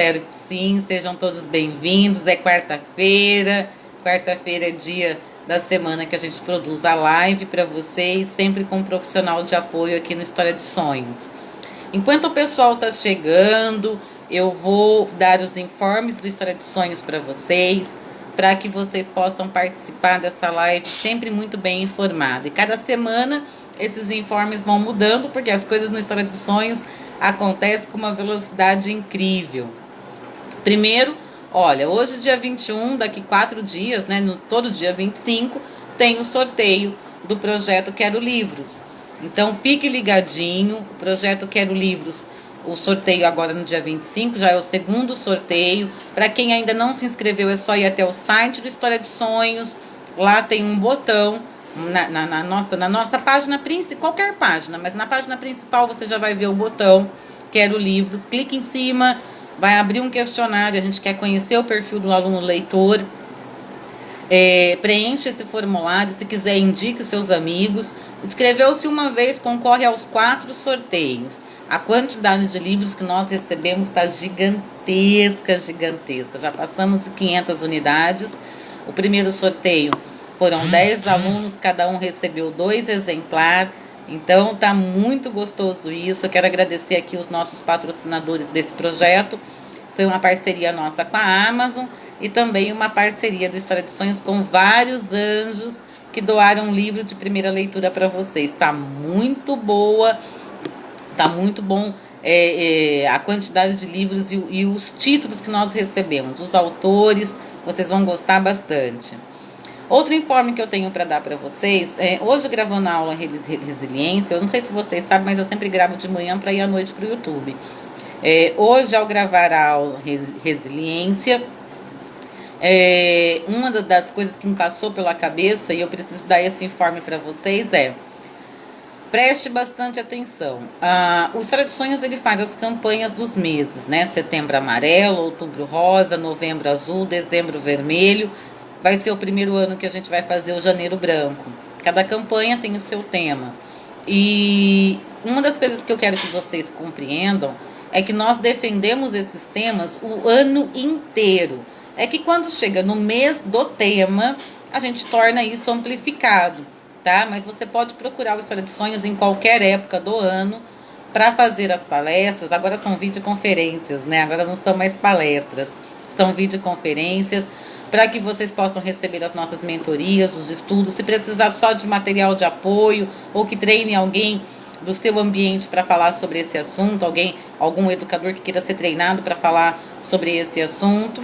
Espero que sim, sejam todos bem-vindos. É quarta-feira. Quarta-feira é dia da semana que a gente produz a live para vocês, sempre com um profissional de apoio aqui no História de Sonhos. Enquanto o pessoal está chegando, eu vou dar os informes do História de Sonhos para vocês, para que vocês possam participar dessa live sempre muito bem informada. E cada semana esses informes vão mudando, porque as coisas no História de Sonhos acontecem com uma velocidade incrível. Primeiro, olha, hoje dia 21, daqui 4 dias, né, todo dia 25, tem o sorteio do projeto Quero Livros. Então fique ligadinho, o projeto Quero Livros, o sorteio agora no dia 25, já é o segundo sorteio. Para quem ainda não se inscreveu, é só ir até o site do História de Sonhos, lá tem um botão, na nossa página principal, qualquer página, mas na página principal você já vai ver o botão Quero Livros, clique em cima, vai abrir um questionário, a gente quer conhecer o perfil do aluno leitor, preenche esse formulário, se quiser indique os seus amigos. Inscreveu-se uma vez, concorre aos 4 sorteios. A quantidade de livros que nós recebemos está gigantesca, gigantesca. Já passamos de 500 unidades. O primeiro sorteio foram 10 alunos, cada um recebeu 2 exemplares. Então tá muito gostoso isso. Eu quero agradecer aqui os nossos patrocinadores desse projeto. Foi uma parceria nossa com a Amazon e também uma parceria do História de Sonhos com vários anjos que doaram um livro de primeira leitura para vocês. Tá muito boa, tá muito bom a quantidade de livros e os títulos que nós recebemos, os autores, vocês vão gostar bastante. Outro informe que eu tenho para dar para vocês, hoje gravando a aula Resiliência, eu não sei se vocês sabem, mas eu sempre gravo de manhã para ir à noite para o YouTube. Hoje, ao gravar a aula Resiliência, uma das coisas que me passou pela cabeça, e eu preciso dar esse informe para vocês, preste bastante atenção. O História de Sonhos, ele faz as campanhas dos meses, né? Setembro amarelo, outubro rosa, novembro azul, dezembro vermelho. Vai ser o primeiro ano que a gente vai fazer o janeiro branco. Cada campanha tem o seu tema. E uma das coisas que eu quero que vocês compreendam é que nós defendemos esses temas o ano inteiro. É que quando chega no mês do tema, a gente torna isso amplificado, tá? Mas você pode procurar o História de Sonhos em qualquer época do ano para fazer as palestras. Agora são videoconferências, né? Agora não são mais palestras, são videoconferências, para que vocês possam receber as nossas mentorias, os estudos. Se precisar só de material de apoio ou que treine alguém do seu ambiente para falar sobre esse assunto, algum educador que queira ser treinado para falar sobre esse assunto,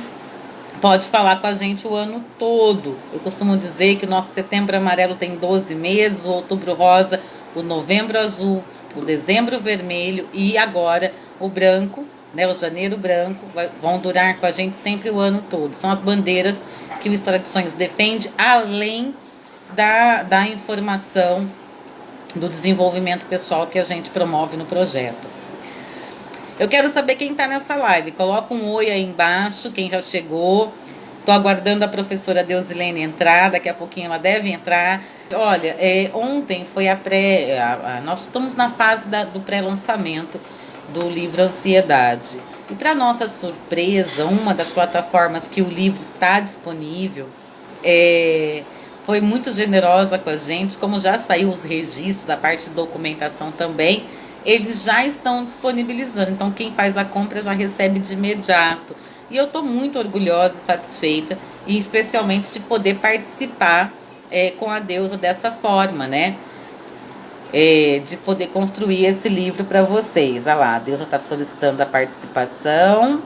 pode falar com a gente o ano todo. Eu costumo dizer que o nosso setembro amarelo tem 12 meses, o outubro rosa, o novembro azul, o dezembro vermelho e agora o branco, né, o janeiro branco, vão durar com a gente sempre o ano todo. São as bandeiras que o História de Sonhos defende, além da informação do desenvolvimento pessoal que a gente promove no projeto. Eu quero saber quem está nessa live. Coloca um oi aí embaixo, quem já chegou. Estou aguardando a professora Deusilene entrar, daqui a pouquinho ela deve entrar. Olha, ontem foi nós estamos na fase do pré-lançamento do livro Ansiedade. E para nossa surpresa, uma das plataformas que o livro está disponível foi muito generosa com a gente, como já saiu os registros da parte de documentação também, eles já estão disponibilizando. Então quem faz a compra já recebe de imediato. E eu estou muito orgulhosa e satisfeita, e especialmente de poder participar com a deusa dessa forma, né? De poder construir esse livro para vocês. Olha lá, a deusa está solicitando a participação.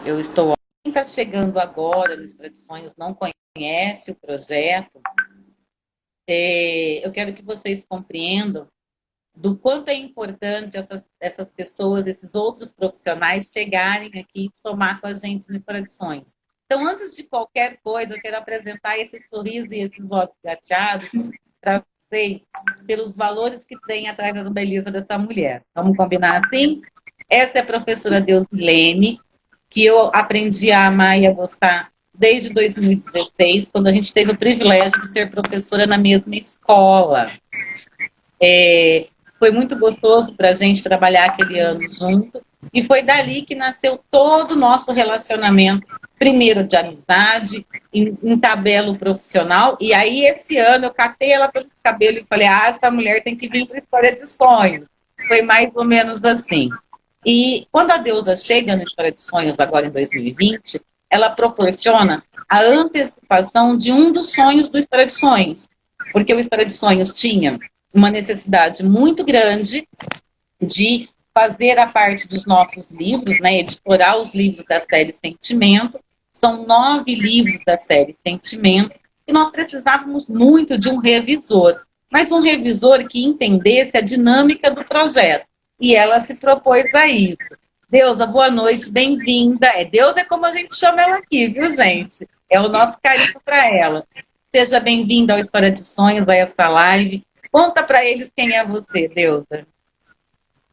Eu estou... Quem está chegando agora nos História de Sonhos não conhece o projeto, eu quero que vocês compreendam do quanto é importante essas pessoas, esses outros profissionais chegarem aqui e somar com a gente no História de Sonhos. Então, antes de qualquer coisa, eu quero apresentar esse sorriso e esses olhos gateados para vocês, pelos valores que tem atrás da beleza dessa mulher. Vamos combinar assim? Essa é a professora Deusilene, que eu aprendi a amar e a gostar desde 2016, quando a gente teve o privilégio de ser professora na mesma escola. Foi muito gostoso para a gente trabalhar aquele ano junto. E foi dali que nasceu todo o nosso relacionamento, primeiro de amizade, em tabelo profissional, e aí esse ano eu catei ela pelo cabelo e falei, essa mulher tem que vir para a História de Sonhos. Foi mais ou menos assim. E quando a Deusa chega no História de Sonhos, agora em 2020, ela proporciona a antecipação de um dos sonhos do História de Sonhos. Porque o História de Sonhos tinha uma necessidade muito grande de fazer a parte dos nossos livros, né, editorar os livros da série Sentimento. São 9 livros da série Sentimento, e nós precisávamos muito de um revisor, mas um revisor que entendesse a dinâmica do projeto. E ela se propôs a isso. Deusa, boa noite, bem-vinda. Deusa é como a gente chama ela aqui, viu, gente? É o nosso carinho para ela. Seja bem-vinda ao História de Sonhos, a essa live. Conta para eles quem é você, Deusa.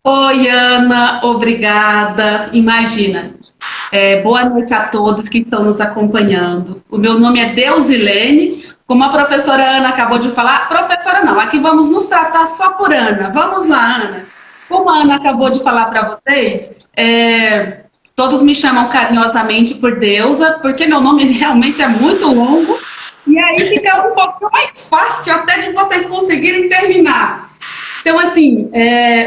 Oi, Ana, obrigada. Imagina. Boa noite a todos que estão nos acompanhando. O meu nome é Deusilene, como a professora Ana acabou de falar. Professora não, aqui vamos nos tratar só por Ana. Vamos lá, Ana. Como a Ana acabou de falar para vocês, todos me chamam carinhosamente por Deusa, porque meu nome realmente é muito longo, e aí fica um pouco mais fácil até de vocês conseguirem terminar. Então, assim,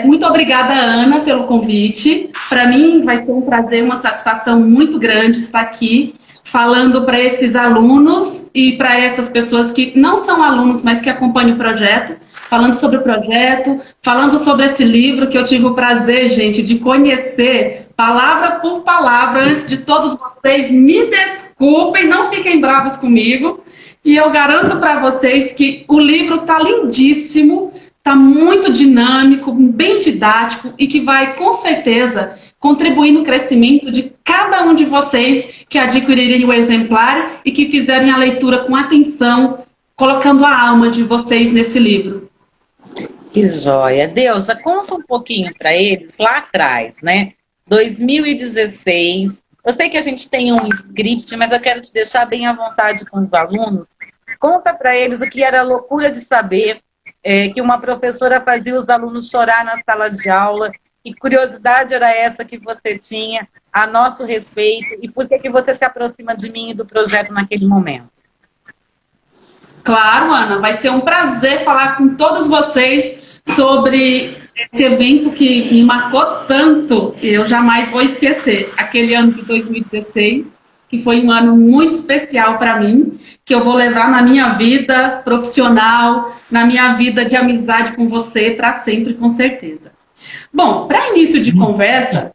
muito obrigada, Ana, pelo convite. Para mim vai ser um prazer, uma satisfação muito grande estar aqui falando para esses alunos e para essas pessoas que não são alunos, mas que acompanham o projeto, falando sobre o projeto, falando sobre esse livro que eu tive o prazer, gente, de conhecer palavra por palavra antes de todos vocês. Me desculpem, não fiquem bravos comigo. E eu garanto para vocês que o livro está lindíssimo, está muito dinâmico, bem didático e que vai, com certeza, contribuir no crescimento de cada um de vocês que adquirirem o exemplar e que fizerem a leitura com atenção, colocando a alma de vocês nesse livro. Que joia. Deusa, conta um pouquinho para eles lá atrás, né? 2016. Eu sei que a gente tem um script, mas eu quero te deixar bem à vontade com os alunos. Conta para eles o que era a loucura de saber que uma professora fazia os alunos chorar na sala de aula. Que curiosidade era essa que você tinha a nosso respeito e por que você se aproxima de mim e do projeto naquele momento? Claro, Ana, vai ser um prazer falar com todos vocês sobre esse evento que me marcou tanto e eu jamais vou esquecer. Aquele ano de 2016, que foi um ano muito especial para mim, que eu vou levar na minha vida profissional, na minha vida de amizade com você para sempre, com certeza. Bom, para início de conversa,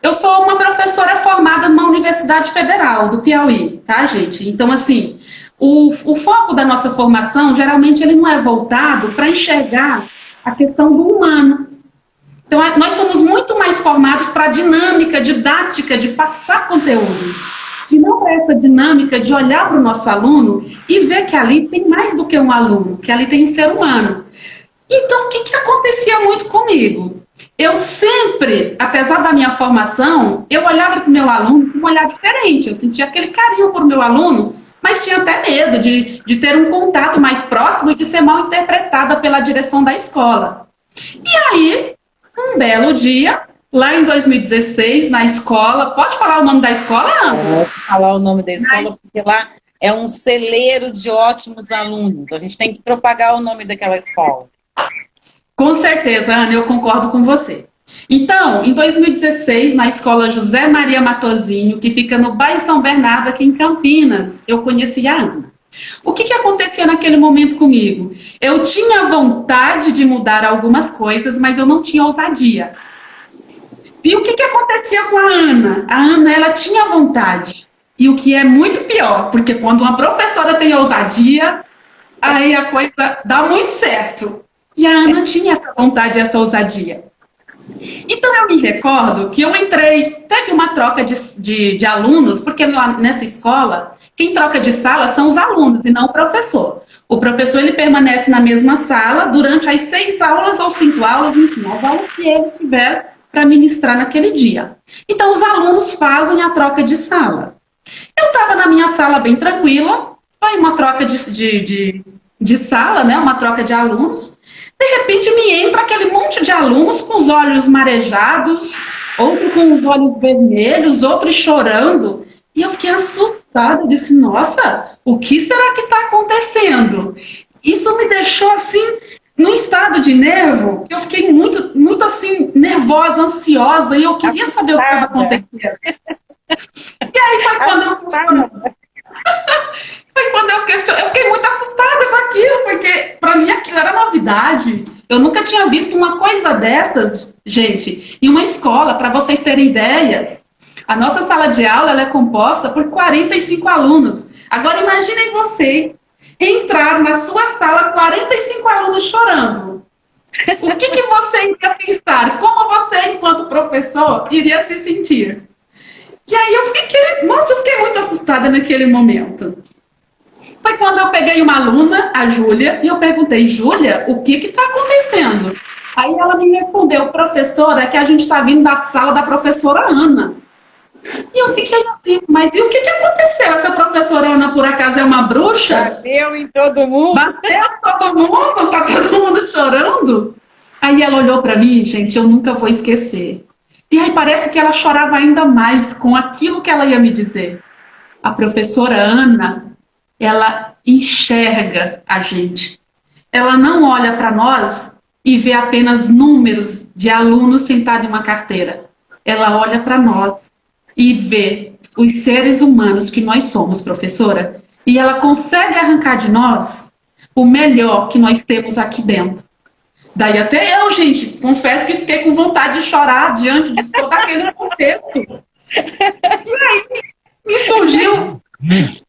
eu sou uma professora formada numa Universidade Federal do Piauí, tá, gente? Então, assim, o foco da nossa formação, geralmente, ele não é voltado para enxergar a questão do humano. Então, nós somos muito mais formados para a dinâmica didática de passar conteúdos. E não para essa dinâmica de olhar para o nosso aluno e ver que ali tem mais do que um aluno, que ali tem um ser humano. Então, o que acontecia muito comigo? Eu sempre, apesar da minha formação, eu olhava para o meu aluno com um olhar diferente. Eu sentia aquele carinho por meu aluno, mas tinha até medo de ter um contato mais próximo e de ser mal interpretada pela direção da escola. E aí, um belo dia, lá em 2016, na escola, pode falar o nome da escola, Ana? Pode falar o nome da escola, porque lá é um celeiro de ótimos alunos. A gente tem que propagar o nome daquela escola. Com certeza, Ana, eu concordo com você. Então, em 2016, na escola José Maria Matozinho, que fica no bairro São Bernardo, aqui em Campinas, eu conheci a Ana. O que acontecia naquele momento comigo? Eu tinha vontade de mudar algumas coisas, mas eu não tinha ousadia. E o que acontecia com a Ana? A Ana, ela tinha vontade. E o que é muito pior, porque quando uma professora tem ousadia, aí a coisa dá muito certo. E a Ana tinha essa vontade, essa ousadia. Então eu me recordo que eu entrei, teve uma troca de alunos, porque lá nessa escola, quem troca de sala são os alunos e não o professor. O professor, ele permanece na mesma sala durante as 6 aulas ou 5 aulas, enfim, as aulas que ele tiver para ministrar naquele dia. Então os alunos fazem a troca de sala. Eu estava na minha sala bem tranquila, foi uma troca de de sala, né, uma troca de alunos. De repente me entra aquele monte de alunos com os olhos marejados, outro com os olhos vermelhos, outros chorando. E eu fiquei assustada, eu disse, nossa, o que será que está acontecendo? Isso me deixou assim, num estado de nervo, eu fiquei muito, muito assim, nervosa, ansiosa, e eu queria saber o que estava acontecendo. E aí foi quando eu fiquei muito assustada com aquilo, porque para mim aquilo era novidade. Eu nunca tinha visto uma coisa dessas, gente, em uma escola. Para vocês terem ideia, a nossa sala de aula ela é composta por 45 alunos. Agora imaginem vocês entrar na sua sala 45 alunos chorando. O que você iria pensar? Como você, enquanto professor, iria se sentir? E aí eu fiquei muito assustada naquele momento. Foi quando eu peguei uma aluna, a Júlia, e eu perguntei, Júlia, o que está acontecendo? Aí ela me respondeu, professora, é que a gente está vindo da sala da professora Ana. E eu fiquei assim, mas e o que aconteceu? Essa professora Ana, por acaso, é uma bruxa? Bateu em todo mundo? Bateu todo mundo? Tá todo mundo chorando? Aí ela olhou para mim, gente, eu nunca vou esquecer. E aí parece que ela chorava ainda mais com aquilo que ela ia me dizer. A professora Ana, ela enxerga a gente. Ela não olha para nós e vê apenas números de alunos sentados em uma carteira. Ela olha para nós e vê os seres humanos que nós somos, professora, e ela consegue arrancar de nós o melhor que nós temos aqui dentro. Daí até eu, gente, confesso que fiquei com vontade de chorar diante de todo aquele contexto. E aí me surgiu,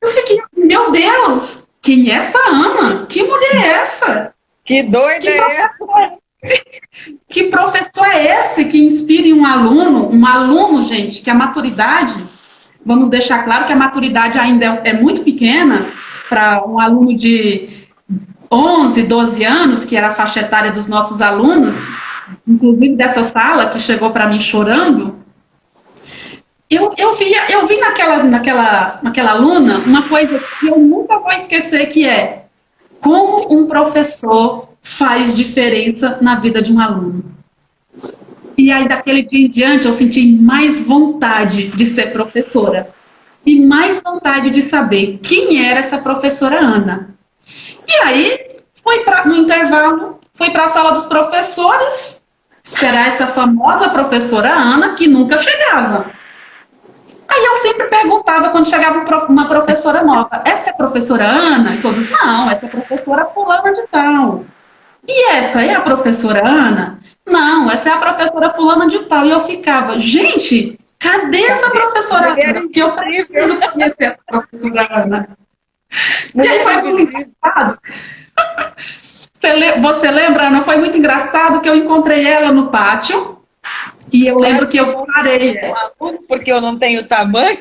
eu fiquei assim, meu Deus, quem é essa Ana? Que mulher é essa? Que doida é essa? Que professor é esse que inspira em um aluno, gente, que a maturidade, vamos deixar claro que a maturidade ainda é muito pequena para um aluno de 11, 12 anos, que era a faixa etária dos nossos alunos, inclusive dessa sala que chegou para mim chorando. Eu vi naquela aluna uma coisa que eu nunca vou esquecer, que é como um professor faz diferença na vida de um aluno. E aí, daquele dia em diante, eu senti mais vontade de ser professora. E mais vontade de saber quem era essa professora Ana. E aí, no intervalo, fui para a sala dos professores, esperar essa famosa professora Ana, que nunca chegava. Aí eu sempre perguntava, quando chegava uma professora nova, essa é a professora Ana? E todos, não, essa é a professora fulana de tal. E essa é a professora Ana? Não, essa é a professora fulana de tal. E eu ficava, gente, cadê essa professora Ana? Porque eu preciso conhecer essa professora Ana. E aí foi muito engraçado. Você lembra, Ana? Foi muito engraçado que eu encontrei ela no pátio. E eu lembro que eu parei. Porque eu não tenho tamanho.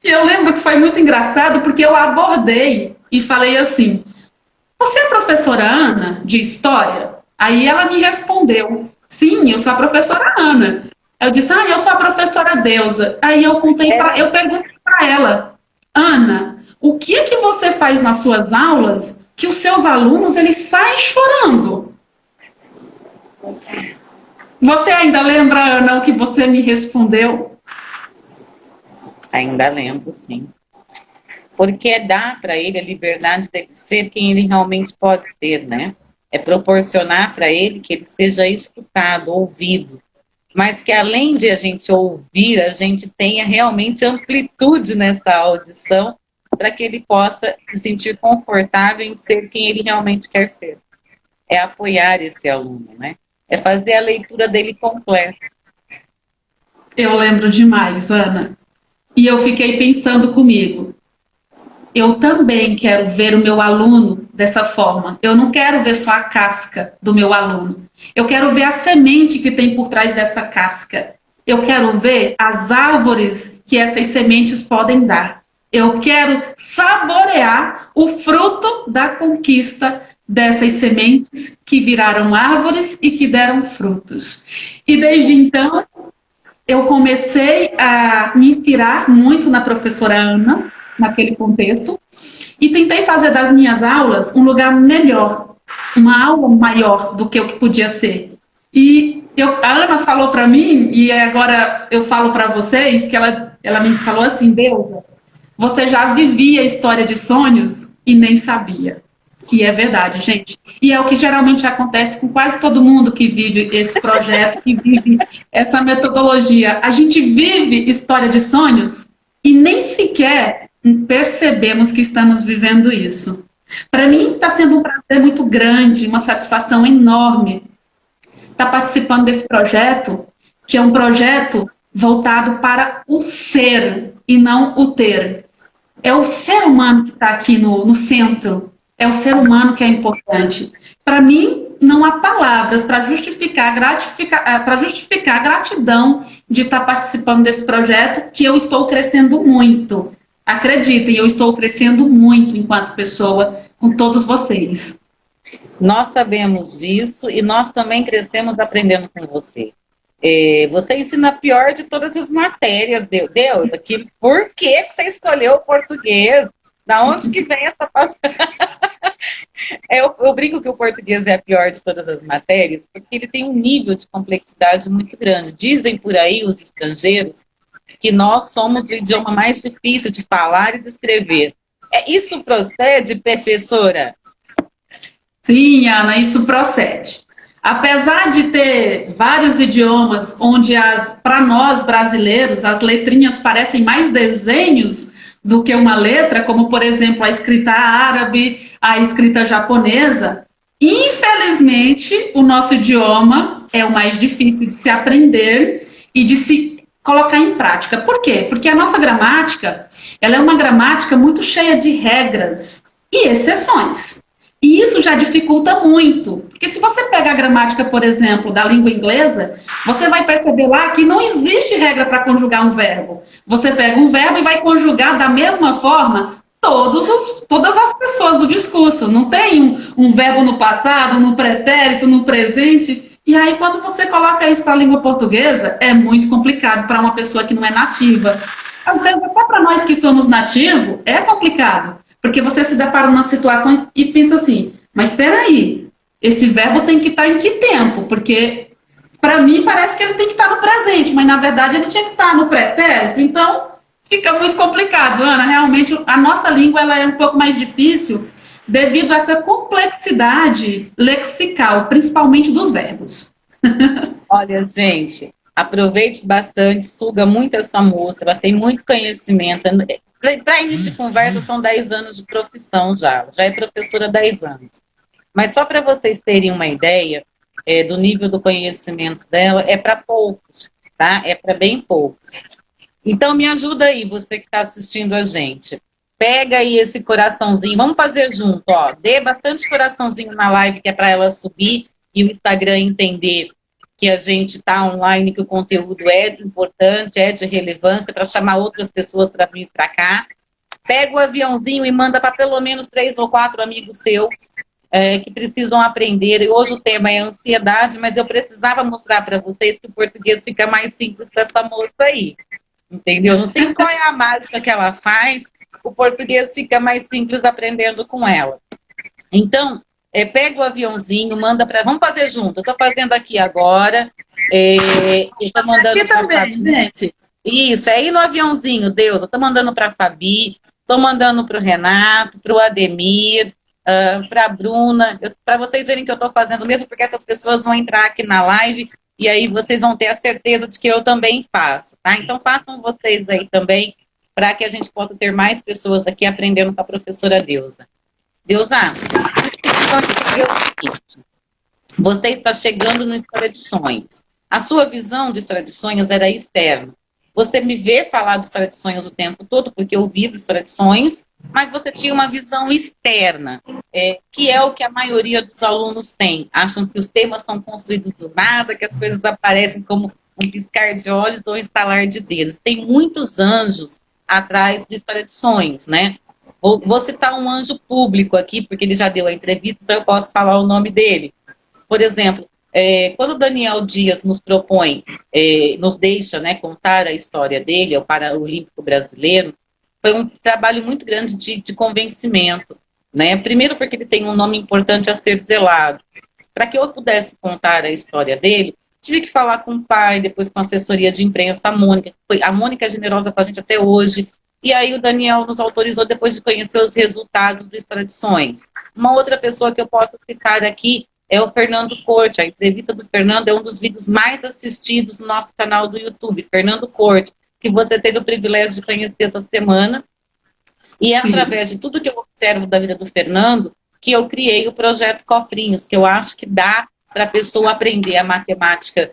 E eu lembro que foi muito engraçado porque eu abordei e falei assim, você é a professora Ana de História? Aí ela me respondeu, sim, eu sou a professora Ana. Eu disse, eu sou a professora Deusa. Aí eu perguntei para ela, Ana, o que é que você faz nas suas aulas que os seus alunos eles saem chorando? Você ainda lembra, Ana, o que você me respondeu? Ainda lembro, sim. Porque dá para ele a liberdade de ser quem ele realmente pode ser, né? É proporcionar para ele que ele seja escutado, ouvido. Mas que além de a gente ouvir, a gente tenha realmente amplitude nessa audição para que ele possa se sentir confortável em ser quem ele realmente quer ser. É apoiar esse aluno, né? É fazer a leitura dele completa. Eu lembro demais, Ana. E eu fiquei pensando comigo, eu também quero ver o meu aluno dessa forma. Eu não quero ver só a casca do meu aluno. Eu quero ver a semente que tem por trás dessa casca. Eu quero ver as árvores que essas sementes podem dar. Eu quero saborear o fruto da conquista dessas sementes que viraram árvores e que deram frutos. E desde então, eu comecei a me inspirar muito na professora Ana, naquele contexto, e tentei fazer das minhas aulas um lugar melhor, uma aula maior do que o que podia ser. E a Ana falou para mim, e agora eu falo para vocês, que ela me falou assim, Deus, você já vivia a história de sonhos e nem sabia. E é verdade, gente. E é o que geralmente acontece com quase todo mundo que vive esse projeto, que vive essa metodologia. A gente vive história de sonhos e nem sequer percebemos que estamos vivendo isso. Para mim, está sendo um prazer muito grande, uma satisfação enorme estar participando desse projeto, que é um projeto voltado para o ser e não o ter. É o ser humano que está aqui no centro. É o ser humano que é importante. Para mim, não há palavras para justificar a gratidão de estar participando desse projeto, que eu estou crescendo muito. Acreditem, eu estou crescendo muito enquanto pessoa com todos vocês. Nós sabemos disso e nós também crescemos aprendendo com você. Você ensina a pior de todas as matérias, Deus, aqui, por que você escolheu o português? Da onde que vem essa paixão? Eu brinco que o português é a pior de todas as matérias, porque ele tem um nível de complexidade muito grande. Dizem por aí os estrangeiros que nós somos o idioma mais difícil de falar e de escrever. Isso procede, professora? Sim, Ana, isso procede. Apesar de ter vários idiomas onde, para nós brasileiros, as letrinhas parecem mais desenhos do que uma letra, como, por exemplo, a escrita árabe, a escrita japonesa, infelizmente, o nosso idioma é o mais difícil de se aprender e de se colocar em prática. Por quê? Porque a nossa gramática, ela é uma gramática muito cheia de regras e exceções. E isso já dificulta muito, porque se você pega a gramática, por exemplo, da língua inglesa, você vai perceber lá que não existe regra para conjugar um verbo. Você pega um verbo e vai conjugar da mesma forma todas as pessoas do discurso. Não tem um verbo no passado, no pretérito, no presente. E aí, quando você coloca isso para a língua portuguesa, é muito complicado para uma pessoa que não é nativa. Às vezes, até para nós que somos nativos, é complicado. Porque você se depara numa situação e pensa assim, mas espera aí, esse verbo tem que estar em que tempo? Porque, para mim, parece que ele tem que estar no presente, mas, na verdade, ele tinha que estar no pretérito. Então, fica muito complicado, Ana. Realmente, a nossa língua ela é um pouco mais difícil devido a essa complexidade lexical, principalmente dos verbos. Olha, gente, aproveite bastante, suga muito essa moça, ela tem muito conhecimento. Para início de conversa, são 10 anos de profissão já é professora há 10 anos. Mas só para vocês terem uma ideia do nível do conhecimento dela, é para poucos, tá? É para bem poucos. Então, me ajuda aí, você que está assistindo a gente. Pega aí esse coraçãozinho, vamos fazer junto, ó. Dê bastante coraçãozinho na live, que é para ela subir e o Instagram entender que a gente está online, que o conteúdo é importante, é de relevância, para chamar outras pessoas para vir para cá. Pega o aviãozinho e manda para pelo menos 3 ou 4 amigos seus que precisam aprender. Hoje o tema é ansiedade, mas eu precisava mostrar para vocês que o português fica mais simples para essa moça aí. Entendeu? Não sei qual é a mágica que ela faz, o português fica mais simples aprendendo com ela. Então, pega o aviãozinho, manda para... Vamos fazer junto. Eu estou fazendo aqui agora. Eu estou mandando para também, gente. Isso, é aí no aviãozinho, Deus. Eu estou mandando para a Fabi, estou mandando para o Renato, para o Ademir, para a Bruna, para vocês verem que eu estou fazendo mesmo, porque essas pessoas vão entrar aqui na live e aí vocês vão ter a certeza de que eu também faço, tá? Então façam vocês aí também, para que a gente possa ter mais pessoas aqui aprendendo com a professora Deusa. Deusa, você está chegando no História de Sonhos. A sua visão de História de Sonhos era externa. Você me vê falar de História de Sonhos o tempo todo, porque eu vivo História de Sonhos, mas você tinha uma visão externa, que é o que a maioria dos alunos tem. Acham que os temas são construídos do nada, que as coisas aparecem como um piscar de olhos ou um estalar de dedos. Tem muitos anjos atrás de História de Sonhos, né? Vou citar um anjo público aqui, porque ele já deu a entrevista, então eu posso falar o nome dele. Por exemplo, quando o Daniel Dias nos propõe, nos deixa, né, contar a história dele, o Paralímpico brasileiro, foi um trabalho muito grande de convencimento, né? Primeiro porque ele tem um nome importante a ser zelado. Para que eu pudesse contar a história dele, tive que falar com o pai, depois com a assessoria de imprensa, a Mônica é generosa com a gente até hoje, e aí o Daniel nos autorizou depois de conhecer os resultados do História de Sonhos. Uma outra pessoa que eu posso citar aqui é o Fernando Corte. A entrevista do Fernando é um dos vídeos mais assistidos no nosso canal do YouTube, Fernando Corte, que você teve o privilégio de conhecer essa semana. E é através de tudo que eu observo da vida do Fernando que eu criei o projeto Cofrinhos, que eu acho que dá para a pessoa aprender a matemática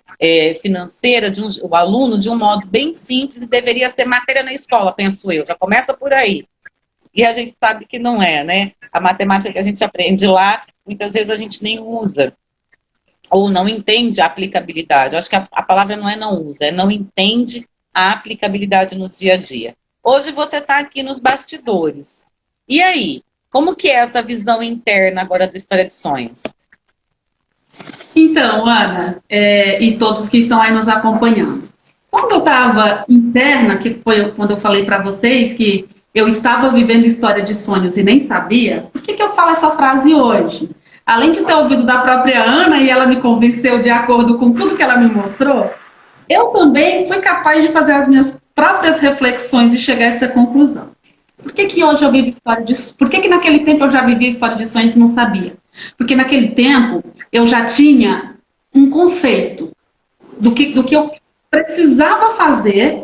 financeira, o aluno, de um modo bem simples, e deveria ser matéria na escola, penso eu. Já começa por aí. E a gente sabe que não é, né? A matemática que a gente aprende lá, muitas vezes a gente nem usa, ou não entende a aplicabilidade. Eu acho que a palavra não é não usa, é não entende a aplicabilidade no dia a dia. Hoje você está aqui nos bastidores. E aí? Como que é essa visão interna agora da História de Sonhos? Então, Ana, e todos que estão aí nos acompanhando. Quando eu estava interna, que foi quando eu falei para vocês que eu estava vivendo História de Sonhos e nem sabia, por que eu falo essa frase hoje? Além de ter ouvido da própria Ana e ela me convenceu de acordo com tudo que ela me mostrou, eu também fui capaz de fazer as minhas próprias reflexões e chegar a essa conclusão. Por que hoje eu vivo História de Sonhos? Por que naquele tempo eu já vivia História de Sonhos e não sabia? Porque naquele tempo eu já tinha um conceito do que eu precisava fazer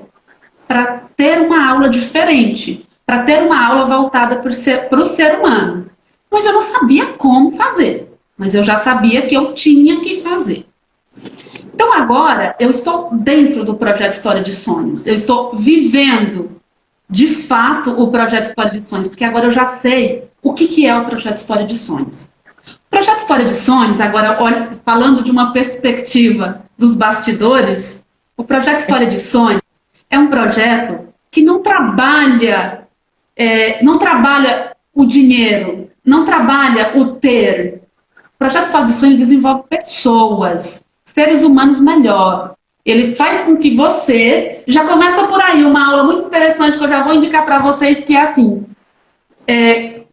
para ter uma aula diferente, para ter uma aula voltada para o ser humano. Mas eu não sabia como fazer, mas eu já sabia que eu tinha que fazer. Então agora eu estou dentro do projeto História de Sonhos, eu estou vivendo de fato o projeto História de Sonhos, porque agora eu já sei o que é o projeto História de Sonhos. O projeto História de Sonhos, agora falando de uma perspectiva dos bastidores, o projeto História de Sonhos é um projeto que não trabalha o dinheiro, não trabalha o ter. O projeto História de Sonhos desenvolve pessoas, seres humanos melhor. Ele faz com que você, já começa por aí, uma aula muito interessante que eu já vou indicar para vocês, que é assim,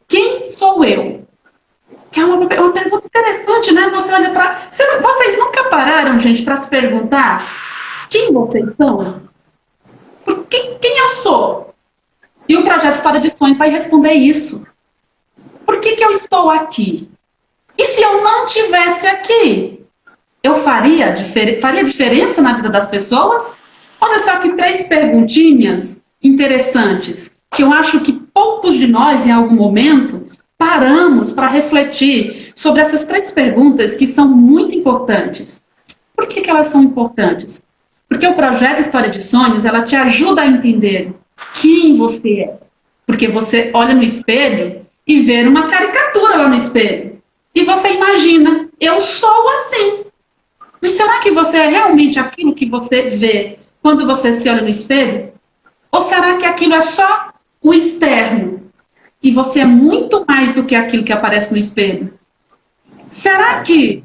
quem sou eu? Que é uma pergunta interessante, né? Você olha para... Vocês nunca pararam, gente, para se perguntar quem vocês são? Quem eu sou? E o projeto História de Sonhos vai responder isso. Por que eu estou aqui? E se eu não estivesse aqui? Eu faria diferença na vida das pessoas? Olha só que 3 perguntinhas interessantes, que eu acho que poucos de nós, em algum momento, paramos para refletir sobre essas 3 perguntas que são muito importantes. Por que elas são importantes? Porque o projeto História de Sonhos, ela te ajuda a entender quem você é. Porque você olha no espelho e vê uma caricatura lá no espelho. E você imagina, eu sou assim. Mas será que você é realmente aquilo que você vê quando você se olha no espelho? Ou será que aquilo é só o externo? E você é muito mais do que aquilo que aparece no espelho? Será que,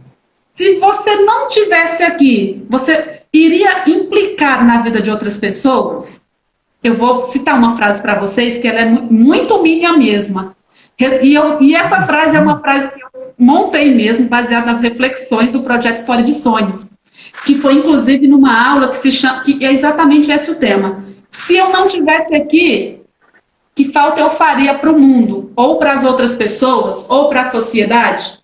se você não tivesse aqui, você iria implicar na vida de outras pessoas? Eu vou citar uma frase para vocês que ela é muito minha mesma. E essa frase é uma frase que eu montei mesmo, baseada nas reflexões do projeto História de Sonhos, que foi inclusive numa aula que é exatamente esse o tema. Se eu não tivesse aqui, que falta eu faria para o mundo, ou para as outras pessoas, ou para a sociedade?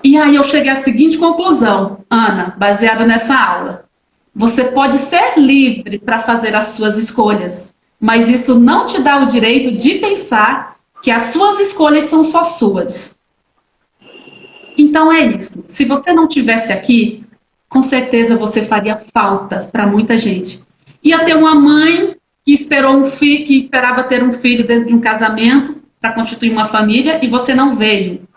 E aí eu cheguei à seguinte conclusão, Ana, baseada nessa aula. Você pode ser livre para fazer as suas escolhas, mas isso não te dá o direito de pensar que as suas escolhas são só suas. Então é isso. Se você não tivesse aqui, com certeza você faria falta para muita gente. Ia ter uma mãe que esperava ter um filho dentro de um casamento para constituir uma família e você não veio.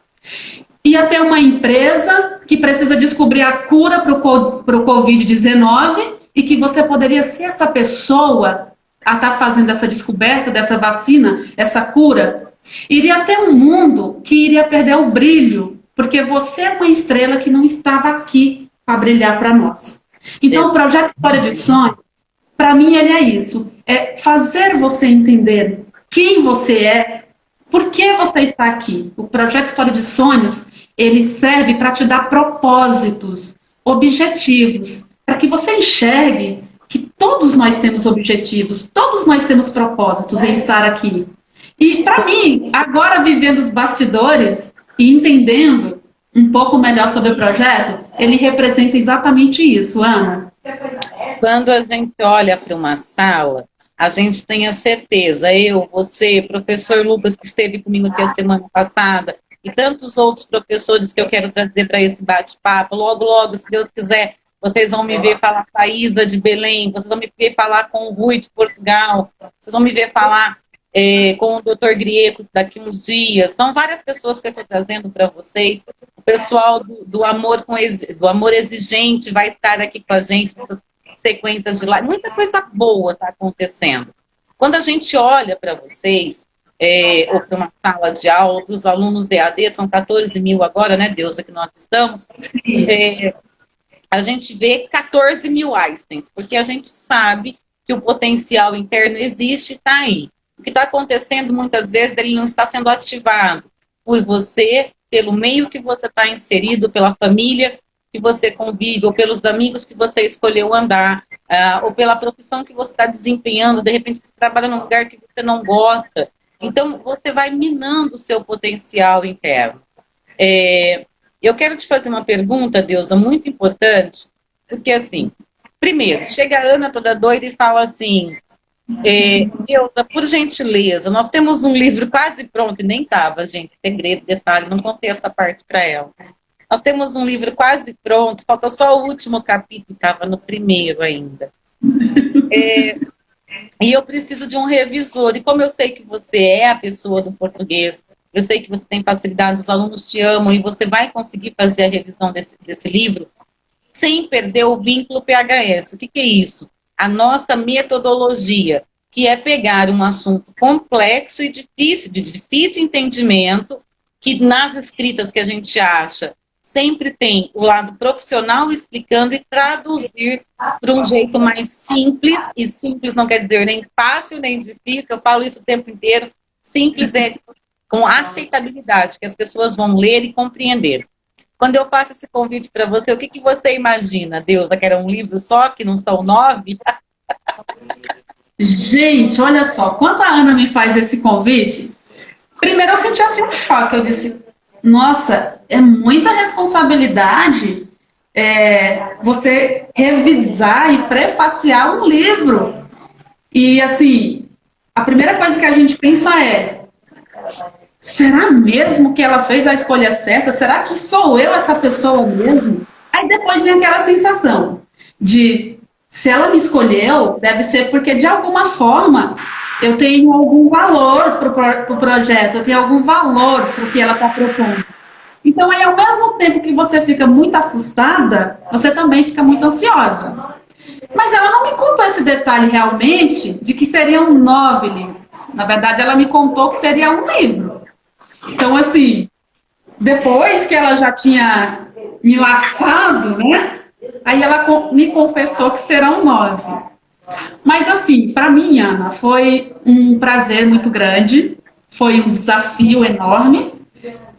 Ia ter uma empresa que precisa descobrir a cura para o Covid-19 e que você poderia ser essa pessoa a estar fazendo essa descoberta dessa vacina, essa cura. Iria ter um mundo que iria perder o brilho, porque você é uma estrela que não estava aqui para brilhar para nós. Então, o projeto História de Sonhos, para para mim ele é isso, é fazer você entender quem você é, por que você está aqui. O projeto História de Sonhos, ele serve para te dar propósitos, objetivos, para que você enxergue que todos nós temos objetivos, todos nós temos propósitos em estar aqui. E para mim, agora vivendo os bastidores e entendendo um pouco melhor sobre o projeto, ele representa exatamente isso, Ana. Quando a gente olha para uma sala, a gente tem a certeza, eu, você, professor Lucas, que esteve comigo aqui a semana passada, e tantos outros professores que eu quero trazer para esse bate-papo, logo, logo, se Deus quiser, vocês vão me ver falar com a Isa de Belém, vocês vão me ver falar com o Rui de Portugal, vocês vão me ver falar com o Dr. Grieco daqui uns dias. São várias pessoas que eu estou trazendo para vocês. O pessoal do amor exigente vai estar aqui com a gente, nessas sequências de live. Muita coisa boa está acontecendo. Quando a gente olha para vocês, ou para uma sala de aula, para os alunos EAD, são 14 mil agora, né, Deus, que nós estamos, a gente vê 14 mil Einsteins, porque a gente sabe que o potencial interno existe e está aí. O que está acontecendo, muitas vezes, ele não está sendo ativado por você, pelo meio que você está inserido, pela família que você convive, ou pelos amigos que você escolheu andar, ou pela profissão que você está desempenhando, de repente você trabalha num lugar que você não gosta. Então, você vai minando o seu potencial interno. Eu quero te fazer uma pergunta, Deusa, muito importante, porque assim, primeiro, chega a Ana toda doida e fala assim, Deusa, por gentileza, nós temos um livro quase pronto, e nem estava, gente, segredo, detalhe, não contei essa parte para ela. Nós temos um livro quase pronto, falta só o último capítulo, estava no primeiro ainda. E eu preciso de um revisor, e como eu sei que você é a pessoa do português, eu sei que você tem facilidade, os alunos te amam, e você vai conseguir fazer a revisão desse livro sem perder o vínculo PHS. O que é isso? A nossa metodologia, que é pegar um assunto complexo e difícil, de difícil entendimento, que nas escritas que a gente acha, sempre tem o lado profissional explicando e traduzir para um jeito mais simples, e simples não quer dizer nem fácil, nem difícil, eu falo isso o tempo inteiro, simples é com aceitabilidade, que as pessoas vão ler e compreender. Quando eu faço esse convite para você, o que você imagina, Deusa, que era um livro só, que não são 9? Gente, olha só, quando a Ana me faz esse convite, primeiro eu senti assim um choque, eu disse, nossa, é muita responsabilidade você revisar e prefaciar um livro. E assim, a primeira coisa que a gente pensa é, será mesmo que ela fez a escolha certa? Será que sou eu essa pessoa mesmo? Aí depois vem aquela sensação de, se ela me escolheu, deve ser porque de alguma forma eu tenho algum valor para o projeto, eu tenho algum valor para o que ela está propondo. Então, aí, ao mesmo tempo que você fica muito assustada, você também fica muito ansiosa. Mas ela não me contou esse detalhe realmente de que seriam 9 livros. Na verdade, ela me contou que seria um livro. Então, assim, depois que ela já tinha me laçado, né? Aí ela me confessou que serão 9. Mas, assim, para mim, Ana, foi um prazer muito grande, foi um desafio enorme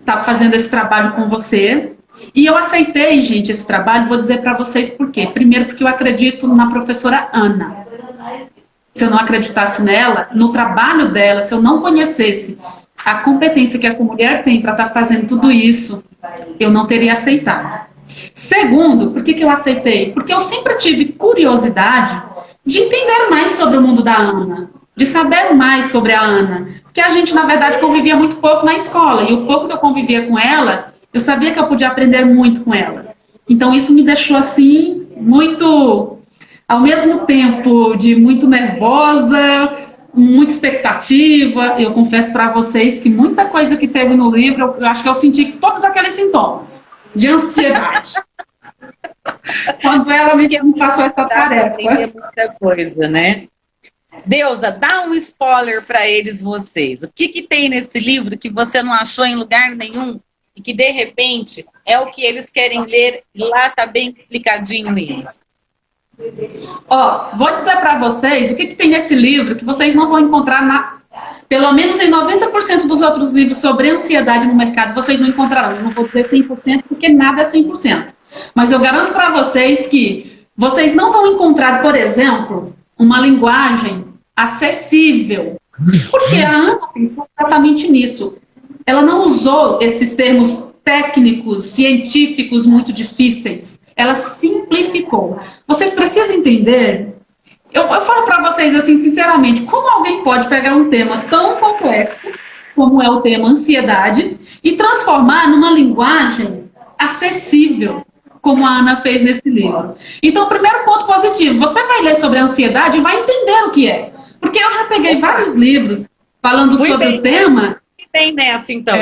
estar fazendo esse trabalho com você. E eu aceitei, gente, esse trabalho, vou dizer para vocês por quê. Primeiro, porque eu acredito na professora Ana. Se eu não acreditasse nela, no trabalho dela, se eu não conhecesse a competência que essa mulher tem para estar fazendo tudo isso, eu não teria aceitado. Segundo, por que eu aceitei? Porque eu sempre tive curiosidade de entender mais sobre o mundo da Ana, de saber mais sobre a Ana. Porque a gente, na verdade, convivia muito pouco na escola, e o pouco que eu convivia com ela, eu sabia que eu podia aprender muito com ela. Então, isso me deixou, assim, muito, ao mesmo tempo, de muito nervosa, muita expectativa. Eu confesso para vocês que muita coisa que teve no livro, eu acho que eu senti todos aqueles sintomas de ansiedade. Quando ela me passou essa tarefa. Muita coisa, né? Deusa, dá um spoiler para eles, vocês. O que tem nesse livro que você não achou em lugar nenhum e que, de repente, é o que eles querem ler e lá está bem explicadinho isso? Ó, vou dizer para vocês o que tem nesse livro que vocês não vão encontrar pelo menos em 90% dos outros livros sobre ansiedade no mercado, vocês não encontrarão. Eu não vou dizer 100% porque nada é 100%. Mas eu garanto para vocês que vocês não vão encontrar, por exemplo, uma linguagem acessível. Porque a Ana pensou exatamente nisso. Ela não usou esses termos técnicos, científicos muito difíceis. Ela simplificou. Vocês precisam entender. Eu falo para vocês assim, sinceramente, como alguém pode pegar um tema tão complexo, como é o tema ansiedade, e transformar numa linguagem acessível, como a Ana fez nesse livro. Então, primeiro ponto positivo, você vai ler sobre a ansiedade e vai entender o que é. Porque eu já peguei vários livros falando sobre o tema. Tem nessa, então.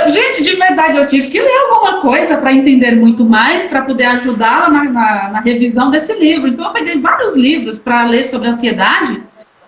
Gente, de verdade, eu tive que ler alguma coisa para entender muito mais, para poder ajudá-la na revisão desse livro. Então, eu peguei vários livros para ler sobre ansiedade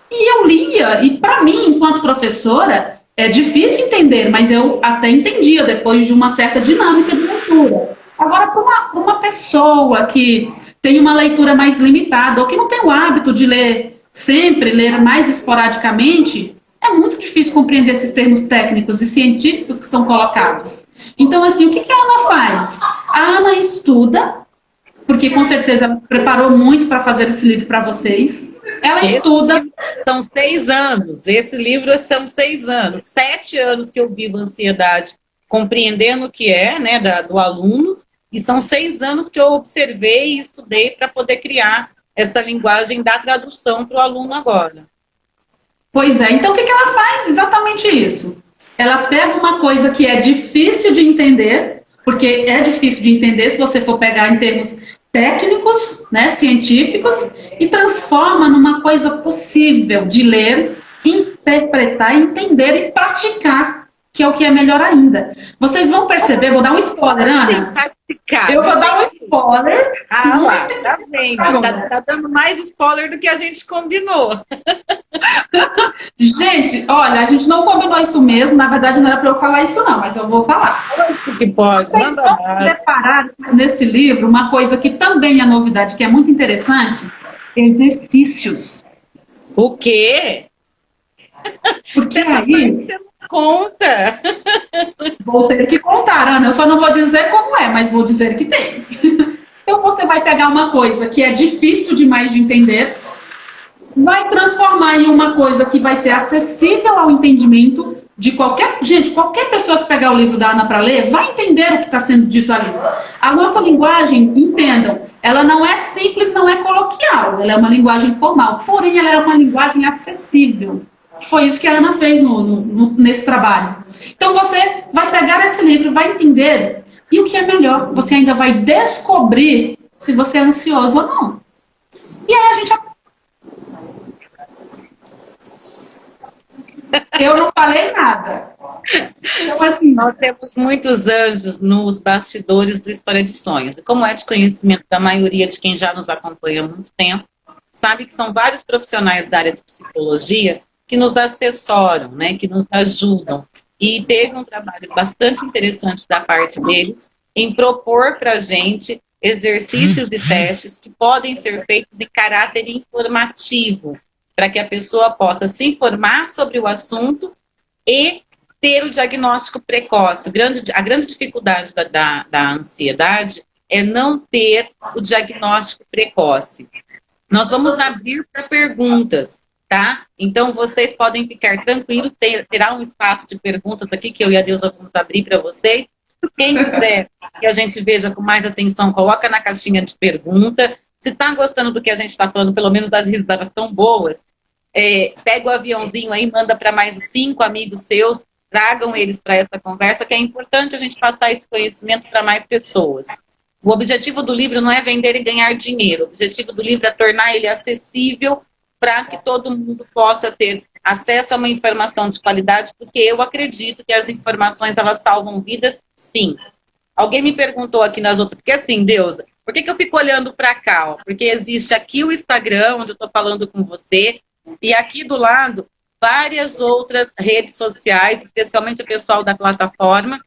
e eu lia. E, para mim, enquanto professora, é difícil entender, mas eu até entendia depois de uma certa dinâmica de leitura. Agora, para uma pessoa que tem uma leitura mais limitada ou que não tem o hábito de ler sempre, ler mais esporadicamente, é muito difícil compreender esses termos técnicos e científicos que são colocados. Então, assim, o que a Ana faz? A Ana estuda, porque com certeza ela preparou muito para fazer esse livro para vocês. Ela estuda. São 6 anos. Esse livro são 6 anos. 7 anos que eu vivo ansiedade, compreendendo o que é, né, do aluno. E são 6 anos que eu observei e estudei para poder criar essa linguagem da tradução para o aluno agora. Pois é, então o que ela faz? Exatamente isso. Ela pega uma coisa que é difícil de entender, porque é difícil de entender se você for pegar em termos técnicos, né, científicos, e transforma numa coisa possível de ler, interpretar, entender e praticar, que é o que é melhor ainda. Vocês vão perceber, vou dar um spoiler, Ana. Eu vou dar um spoiler. Ah lá, tá vendo? Tá dando mais spoiler do que a gente combinou. Gente, olha, a gente não combinou isso mesmo. Na verdade, não era para eu falar isso, não, mas eu vou falar. Acho que pode. Vocês vão deparar nesse livro uma coisa que também é novidade, que é muito interessante: exercícios. O quê? Porque aí. Conta! Vou ter que contar, Ana. Eu só não vou dizer como é, mas vou dizer que tem. Então você vai pegar uma coisa que é difícil demais de entender, vai transformar em uma coisa que vai ser acessível ao entendimento de qualquer... Gente, qualquer pessoa que pegar o livro da Ana para ler vai entender o que está sendo dito ali. A nossa linguagem, entendam, ela não é simples, não é coloquial, ela é uma linguagem formal, porém ela é uma linguagem acessível. Foi isso que a Ana fez nesse trabalho. Então você vai pegar esse livro, vai entender, e o que é melhor, você ainda vai descobrir se você é ansioso ou não. E aí a gente... Eu não falei nada. Então, assim, nós temos muitos anjos nos bastidores do História de Sonhos. E como é de conhecimento da maioria de quem já nos acompanha há muito tempo, sabe que são vários profissionais da área de psicologia que nos assessoram, né, que nos ajudam. E teve um trabalho bastante interessante da parte deles em propor para a gente exercícios e testes que podem ser feitos em caráter informativo, para que a pessoa possa se informar sobre o assunto e ter o diagnóstico precoce. A grande dificuldade da ansiedade é não ter o diagnóstico precoce. Nós vamos abrir para perguntas, tá? Então, vocês podem ficar tranquilos, terá um espaço de perguntas aqui, que eu e a Deusa vamos abrir para vocês. Quem quiser que a gente veja com mais atenção, coloca na caixinha de pergunta. Se está gostando do que a gente está falando, pelo menos das risadas tão boas, pega o aviãozinho aí, manda para mais os 5 amigos seus, tragam eles para essa conversa, que é importante a gente passar esse conhecimento para mais pessoas. O objetivo do livro não é vender e ganhar dinheiro. O objetivo do livro é tornar ele acessível para que todo mundo possa ter acesso a uma informação de qualidade, porque eu acredito que as informações, elas salvam vidas, sim. Alguém me perguntou aqui nas outras, porque assim, Deusa, por que eu fico olhando para cá? Ó? Porque existe aqui o Instagram, onde eu estou falando com você, e aqui do lado, várias outras redes sociais, especialmente o pessoal da plataforma,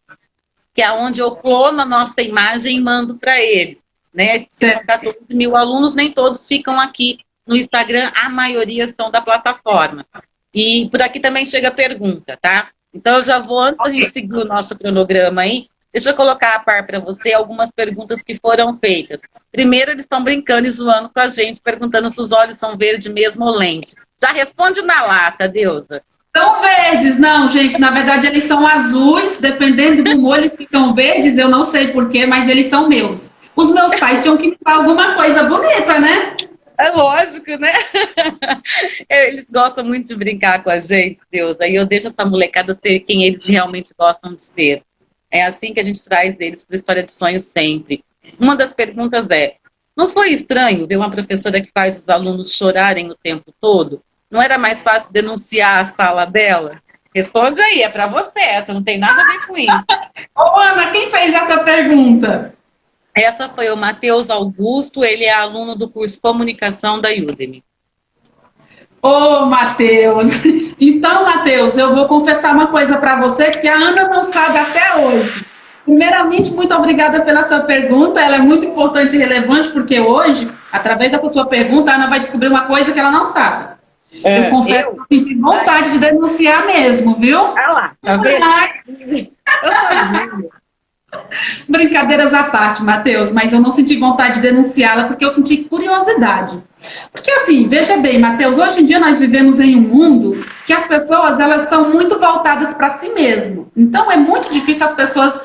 que é onde eu clono a nossa imagem e mando para eles, né? São 14 mil alunos, nem todos ficam aqui no Instagram, a maioria são da plataforma. E por aqui também chega a pergunta, tá? Então eu já vou, antes da gente seguir o nosso cronograma aí, deixa eu colocar a par para você algumas perguntas que foram feitas. Primeiro, eles estão brincando e zoando com a gente, perguntando se os olhos são verdes mesmo ou lente. Já responde na lata, Deusa. São verdes, não, gente. Na verdade, eles são azuis. Dependendo do humor, eles ficam verdes. Eu não sei porquê, mas eles são meus. Os meus pais tinham que me dar alguma coisa bonita, né? É lógico, né? Eles gostam muito de brincar com a gente, Deus. Aí eu deixo essa molecada ser quem eles realmente gostam de ser. É assim que a gente traz eles para a História de Sonhos sempre. Uma das perguntas é: não foi estranho ver uma professora que faz os alunos chorarem o tempo todo? Não era mais fácil denunciar a sala dela? Responde aí, é para você, essa não tem nada a ver com isso. Ô, Ana, quem fez essa pergunta? Essa foi o Matheus Augusto, ele é aluno do curso Comunicação da Udemy. Ô, Matheus. Então, Matheus, eu vou confessar uma coisa para você que a Ana não sabe até hoje. Primeiramente, muito obrigada pela sua pergunta, ela é muito importante e relevante, porque hoje, através da sua pergunta, a Ana vai descobrir uma coisa que ela não sabe. Eu confesso que eu senti vontade de denunciar mesmo, viu? Ah lá, tá vendo? Brincadeiras à parte, Matheus, mas eu não senti vontade de denunciá-la porque eu senti curiosidade. Porque assim, veja bem, Matheus, hoje em dia nós vivemos em um mundo que as pessoas elas são muito voltadas para si mesmo. Então é muito difícil as pessoas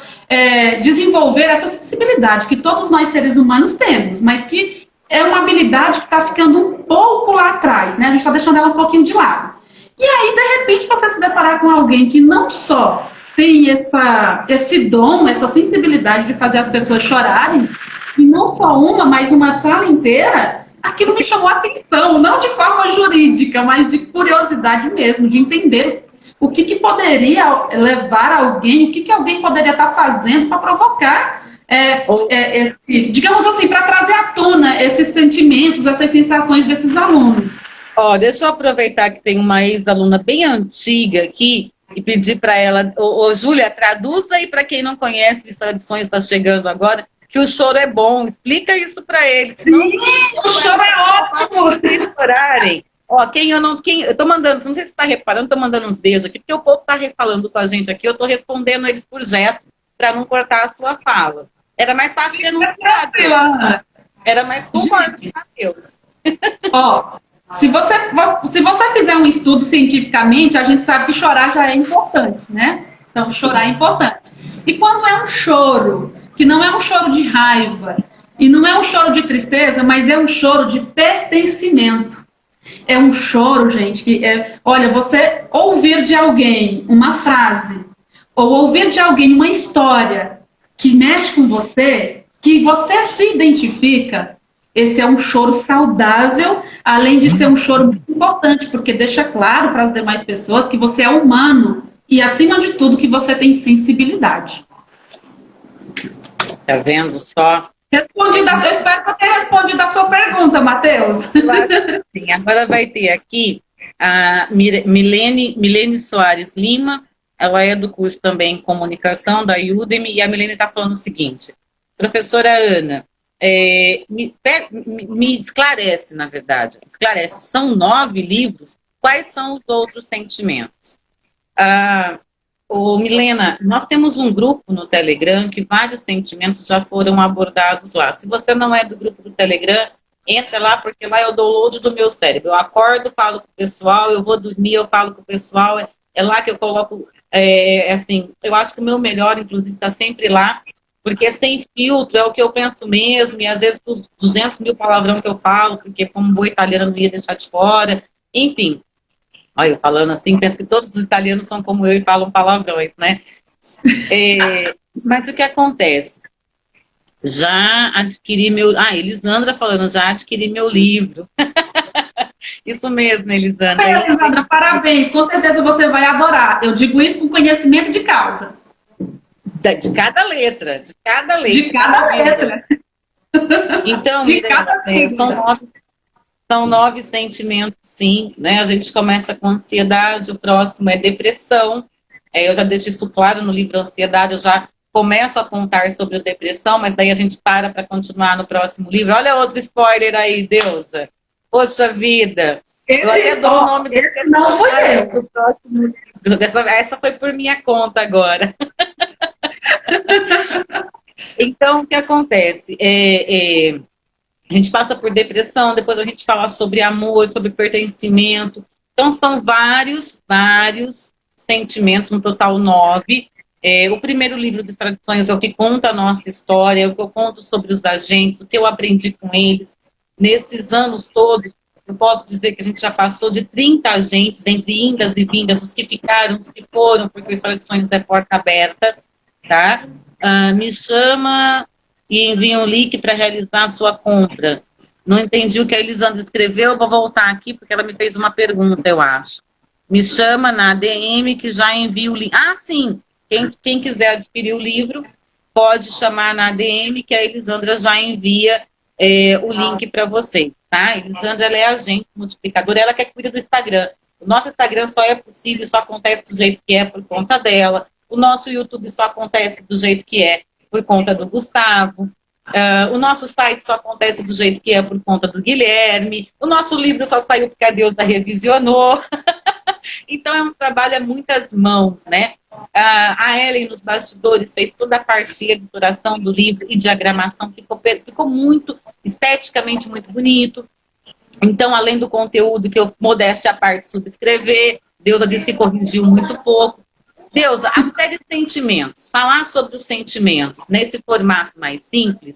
desenvolver essa sensibilidade que todos nós seres humanos temos, mas que é uma habilidade que está ficando um pouco lá atrás, né? A gente está deixando ela um pouquinho de lado. E aí, de repente, você se deparar com alguém que não só tem esse dom, essa sensibilidade de fazer as pessoas chorarem, e não só uma, mas uma sala inteira, aquilo me chamou a atenção, não de forma jurídica, mas de curiosidade mesmo, de entender o que poderia levar alguém, o que alguém poderia estar fazendo para provocar, digamos assim, para trazer à tona esses sentimentos, essas sensações desses alunos. Ó, deixa eu aproveitar que tem uma ex-aluna bem antiga aqui, e pedir para ela, Júlia, traduza aí para quem não conhece, o História de Sonhos está chegando agora, que o choro é bom, explica isso para eles. Sim, o choro é ótimo. Chorarem. Ó, eu tô mandando, não sei se você está reparando, tô mandando uns beijos aqui, porque o povo tá falando com a gente aqui, eu tô respondendo eles por gesto, para não cortar a sua fala. Era mais fácil denunciar. Era mais confortável, Matheus. Ó, se você fizer um estudo cientificamente, a gente sabe que chorar já é importante, né? Então, chorar é importante. E quando é um choro, que não é um choro de raiva, e não é um choro de tristeza, mas é um choro de pertencimento. É um choro, gente, que olha, você ouvir de alguém uma frase, ou ouvir de alguém uma história que mexe com você, que você se identifica, esse é um choro saudável, além de ser um choro muito importante, porque deixa claro para as demais pessoas que você é humano e, acima de tudo, que você tem sensibilidade. Tá vendo só? Eu espero que eu tenha respondido a sua pergunta, Matheus. Sim, agora vai ter aqui a Milene Soares Lima, ela é do curso também Comunicação da Udemy, e a Milene está falando o seguinte: professora Ana, me esclarece, na verdade, são 9 livros, quais são os outros sentimentos? Milena, nós temos um grupo no Telegram que vários sentimentos já foram abordados lá. Se você não é do grupo do Telegram, entra lá, porque lá é o download do meu cérebro. Eu acordo, falo com o pessoal, eu vou dormir, eu falo com o pessoal, é lá que eu coloco, assim, eu acho que o meu melhor, inclusive, está sempre lá, porque sem filtro é o que eu penso mesmo, e às vezes os 200 mil palavrão que eu falo, porque como boa italiana não ia deixar de fora, enfim. Olha, eu falando assim, penso que todos os italianos são como eu e falam palavrões, né? Mas o que acontece? Já adquiri meu... Elisandra falando, já adquiri meu livro. Isso mesmo, Elisandra. Elisandra, parabéns. Com certeza você vai adorar. Eu digo isso com conhecimento de causa. De cada letra. De cada letra. De cada letra. Então, são 9 sentimentos, sim, né? A gente começa com ansiedade, o próximo é depressão. Eu já deixo isso claro no livro Ansiedade, eu já começo a contar sobre a depressão, mas daí a gente para continuar no próximo livro. Olha outro spoiler aí, Deusa. Poxa vida. Eu até dou o nome do não foi eu. próximo livro. Essa foi por minha conta agora. Então, o que acontece? A gente passa por depressão, depois a gente fala sobre amor, sobre pertencimento. Então, são vários sentimentos, no total 9. O primeiro livro dos Tradições é o que conta a nossa história, é o que eu conto sobre os agentes, o que eu aprendi com eles. Nesses anos todos, eu posso dizer que a gente já passou de 30 agentes, entre indas e vindas, os que ficaram, os que foram, porque o Tradições é porta aberta, tá? Me chama e envia um link para realizar a sua compra. Não entendi o que a Elisandra escreveu, vou voltar aqui porque ela me fez uma pergunta, eu acho. Me chama na ADM que já envia o link. Ah, sim! Quem quiser adquirir o livro, pode chamar na ADM que a Elisandra já envia o link para você, tá? A Elisandra, ela é agente multiplicadora, ela que cuida do Instagram. O nosso Instagram só é possível, só acontece do jeito que é por conta dela. O nosso YouTube só acontece do jeito que é por conta do Gustavo. O nosso site só acontece do jeito que é por conta do Guilherme. O nosso livro só saiu porque a Deusa revisionou. Então é um trabalho a muitas mãos, né? A Ellen nos bastidores fez toda a parte de editoração do livro e diagramação, ficou muito, esteticamente muito bonito. Então, além do conteúdo que eu, modéstia à parte, subscrever, Deusa disse que corrigiu muito pouco. Deusa, até de sentimentos, falar sobre os sentimentos nesse formato mais simples.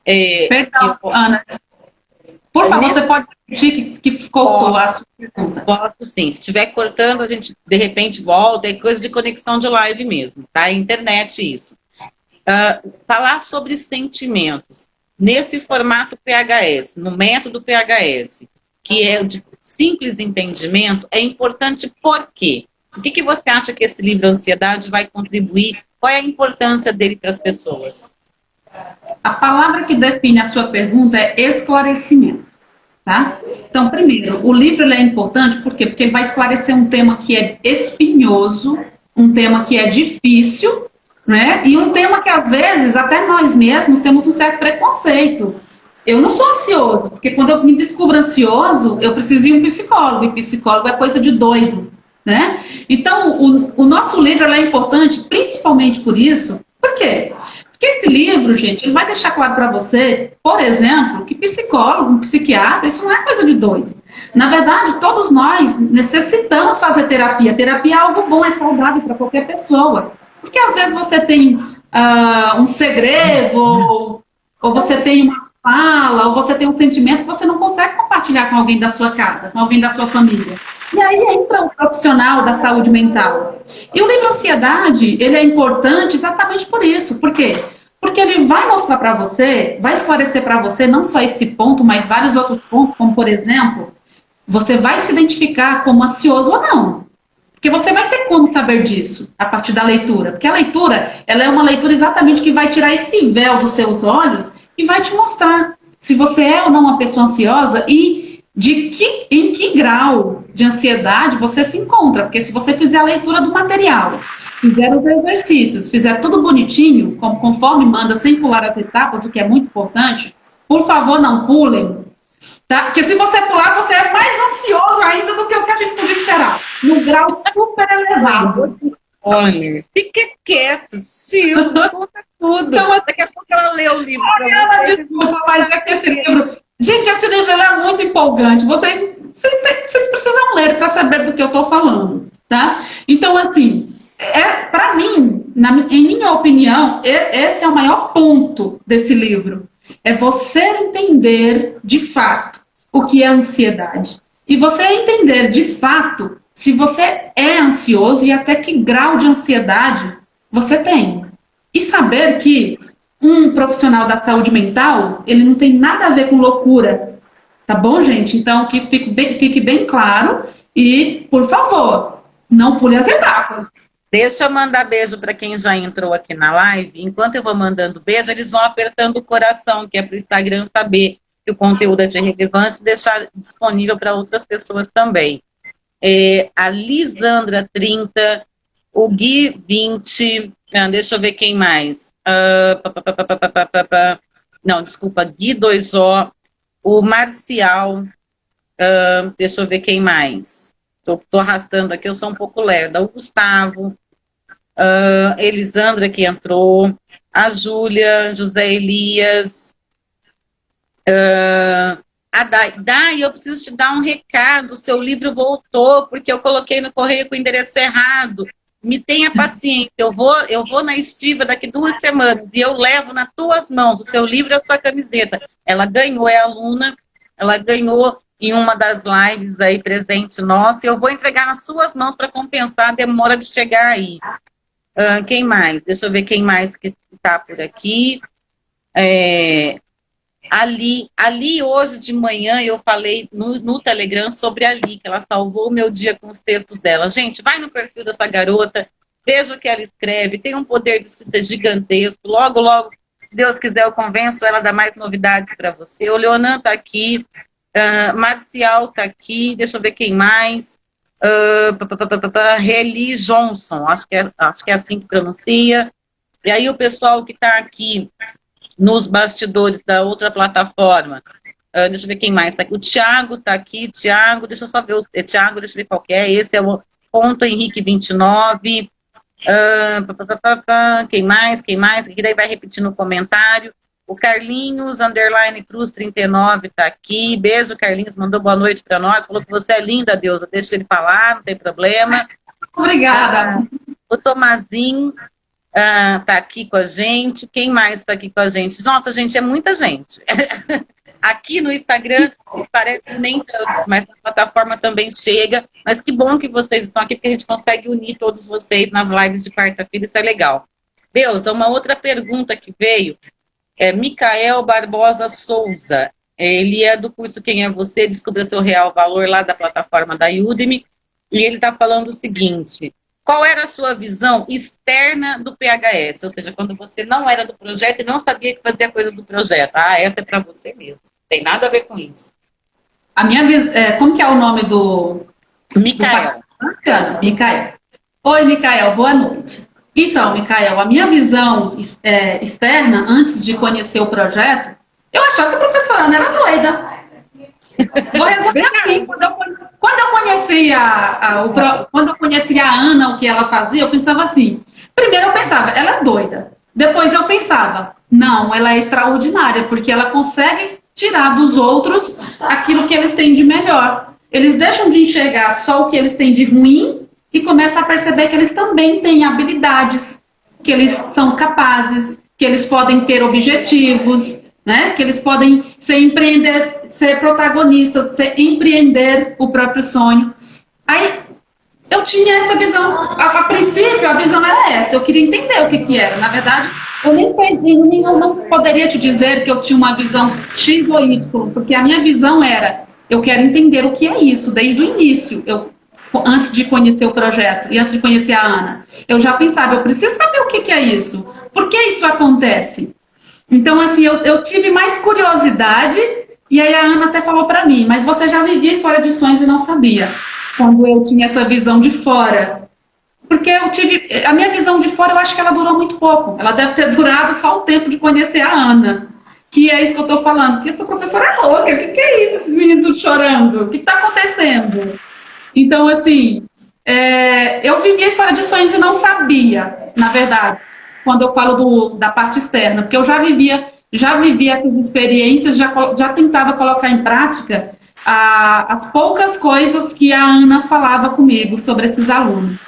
Perdão, Ana. Por favor, você pode repetir que cortou a sua pergunta. Posso sim. Se estiver cortando, a gente de repente volta. É coisa de conexão de live mesmo, tá? É internet isso. Falar sobre sentimentos nesse formato PHS, no método PHS, que é de simples entendimento, é importante por quê? O que você acha que esse livro Ansiedade vai contribuir? Qual é a importância dele para as pessoas? A palavra que define a sua pergunta é esclarecimento, tá? Então, primeiro, o livro ele é importante por quê? Porque ele vai esclarecer um tema que é espinhoso, um tema que é difícil, né? E um tema que, às vezes, até nós mesmos temos um certo preconceito. Eu não sou ansioso, porque quando eu me descubro ansioso, eu preciso de um psicólogo, e psicólogo é coisa de doido, né? Então, o nosso livro é importante, principalmente por isso. Por quê? Porque esse livro, gente, ele vai deixar claro para você, por exemplo, que psicólogo, um psiquiatra, isso não é coisa de doido. Na verdade, todos nós necessitamos fazer terapia. Terapia é algo bom, é saudável para qualquer pessoa. Porque às vezes você tem um segredo, ou você tem uma fala, ou você tem um sentimento que você não consegue compartilhar com alguém da sua casa, com alguém da sua família. E aí entra o profissional da saúde mental. E o livro Ansiedade, ele é importante exatamente por isso. Por quê? Porque ele vai mostrar para você, vai esclarecer para você não só esse ponto, mas vários outros pontos, como por exemplo, você vai se identificar como ansioso ou não. Porque você vai ter como saber disso a partir da leitura. Porque a leitura, ela é uma leitura exatamente que vai tirar esse véu dos seus olhos e vai te mostrar se você é ou não uma pessoa ansiosa e em que grau de ansiedade você se encontra. Porque se você fizer a leitura do material, fizer os exercícios, fizer tudo bonitinho, conforme manda, sem pular as etapas, o que é muito importante, por favor, não pulem. Tá? Porque se você pular, você é mais ansioso ainda do que o que a gente podia esperar. Num grau super elevado. Olha, fique quieto, Silvia, conta tudo. Então, daqui a pouco ela lê o livro para vocês. Desculpa, mas é que esse livro... Gente, esse livro é muito empolgante. Vocês precisam ler para saber do que eu estou falando, tá? Então, assim, para mim, em minha opinião, esse é o maior ponto desse livro. É você entender, de fato, o que é ansiedade. E você entender, de fato, se você é ansioso e até que grau de ansiedade você tem. E saber que um profissional da saúde mental, ele não tem nada a ver com loucura. Tá bom, gente? Então, que isso fique bem claro. E, por favor, não pule as etapas. Deixa eu mandar beijo para quem já entrou aqui na live. Enquanto eu vou mandando beijo, eles vão apertando o coração, que é para o Instagram saber que o conteúdo é de relevância e deixar disponível para outras pessoas também. A Lisandra 30, o Gui 20, Deixa eu ver quem mais. Não, desculpa, Gui 2O, o Marcial, deixa eu ver quem mais. Tô arrastando aqui, eu sou um pouco lerda. O Gustavo, Elisandra que entrou, a Júlia, José Elias, a Dai, eu preciso te dar um recado, o seu livro voltou, porque eu coloquei no correio com o endereço errado. Me tenha paciência, eu vou na estiva daqui 2 semanas e eu levo nas tuas mãos o seu livro e a sua camiseta. Ela ganhou, é aluna, ela ganhou em uma das lives aí, presente nosso, e eu vou entregar nas suas mãos para compensar a demora de chegar aí. Quem mais? Deixa eu ver quem mais que está por aqui. Ali hoje de manhã eu falei no Telegram sobre a Ali, que ela salvou o meu dia com os textos dela. Gente, vai no perfil dessa garota, veja o que ela escreve, tem um poder de escrita gigantesco. Logo, logo, se Deus quiser, eu convenço ela a dar mais novidades para você. O Leonan está aqui, Marcial está aqui, deixa eu ver quem mais. Reli Johnson, acho que é assim que pronuncia. E aí o pessoal que está aqui nos bastidores da outra plataforma. Deixa eu ver quem mais está aqui. O Thiago está aqui. Thiago, deixa eu só ver. Thiago, deixa eu ver qual que é. Esse é o Ponto Henrique 29. Quem mais? Quem mais? Que daí vai repetir no comentário. O Carlinhos, underline Cruz 39, está aqui. Beijo, Carlinhos. Mandou boa noite para nós. Falou que você é linda, Deusa. Deixa ele falar, não tem problema. Obrigada. O Tomazinho tá aqui com a gente. Quem mais está aqui com a gente? Nossa, gente, é muita gente. Aqui no Instagram parece nem tantos, mas na plataforma também chega. Mas que bom que vocês estão aqui, porque a gente consegue unir todos vocês nas lives de quarta-feira, isso é legal. Deusa, uma outra pergunta que veio é Micael Barbosa Souza. Ele é do curso Quem é Você? Descubra seu real valor lá da plataforma da Udemy. E ele está falando o seguinte: qual era a sua visão externa do PHS? Ou seja, quando você não era do projeto e não sabia que fazia coisas do projeto. Essa é para você mesmo. Tem nada a ver com isso. A minha visão, como que é o nome do... Micael. Micael. Oi, Micael, boa noite. Então, Micael, a minha visão externa, antes de conhecer o projeto, eu achava que a professora Ana era doida. Vou resumir assim, quando eu conheci a Ana, o que ela fazia, eu pensava assim, primeiro eu pensava, ela é doida. Depois eu pensava, não, ela é extraordinária, porque ela consegue tirar dos outros aquilo que eles têm de melhor. Eles deixam de enxergar só o que eles têm de ruim e começam a perceber que eles também têm habilidades, que eles são capazes, que eles podem ter objetivos, né? Que eles podem ser protagonistas, empreender o próprio sonho. Aí eu tinha essa visão, a princípio a visão era essa, eu queria entender o que era. Na verdade, eu nem não poderia te dizer que eu tinha uma visão X ou Y, porque a minha visão era, eu quero entender o que é isso, desde o início, antes de conhecer o projeto e antes de conhecer a Ana. Eu já pensava, eu preciso saber o que é isso, por que isso acontece? Então, assim, eu tive mais curiosidade, e aí a Ana até falou para mim, mas você já vivia história de sonhos e não sabia, quando eu tinha essa visão de fora. Porque a minha visão de fora, eu acho que ela durou muito pouco. Ela deve ter durado só o tempo de conhecer a Ana. Que é isso que eu estou falando, que essa professora é louca, o que é isso, esses meninos tudo chorando? O que está acontecendo? Então, assim, eu vivia a história de sonhos e não sabia, na verdade, quando eu falo da parte externa, porque eu já vivia essas experiências, já tentava colocar em prática as poucas coisas que a Ana falava comigo sobre esses alunos.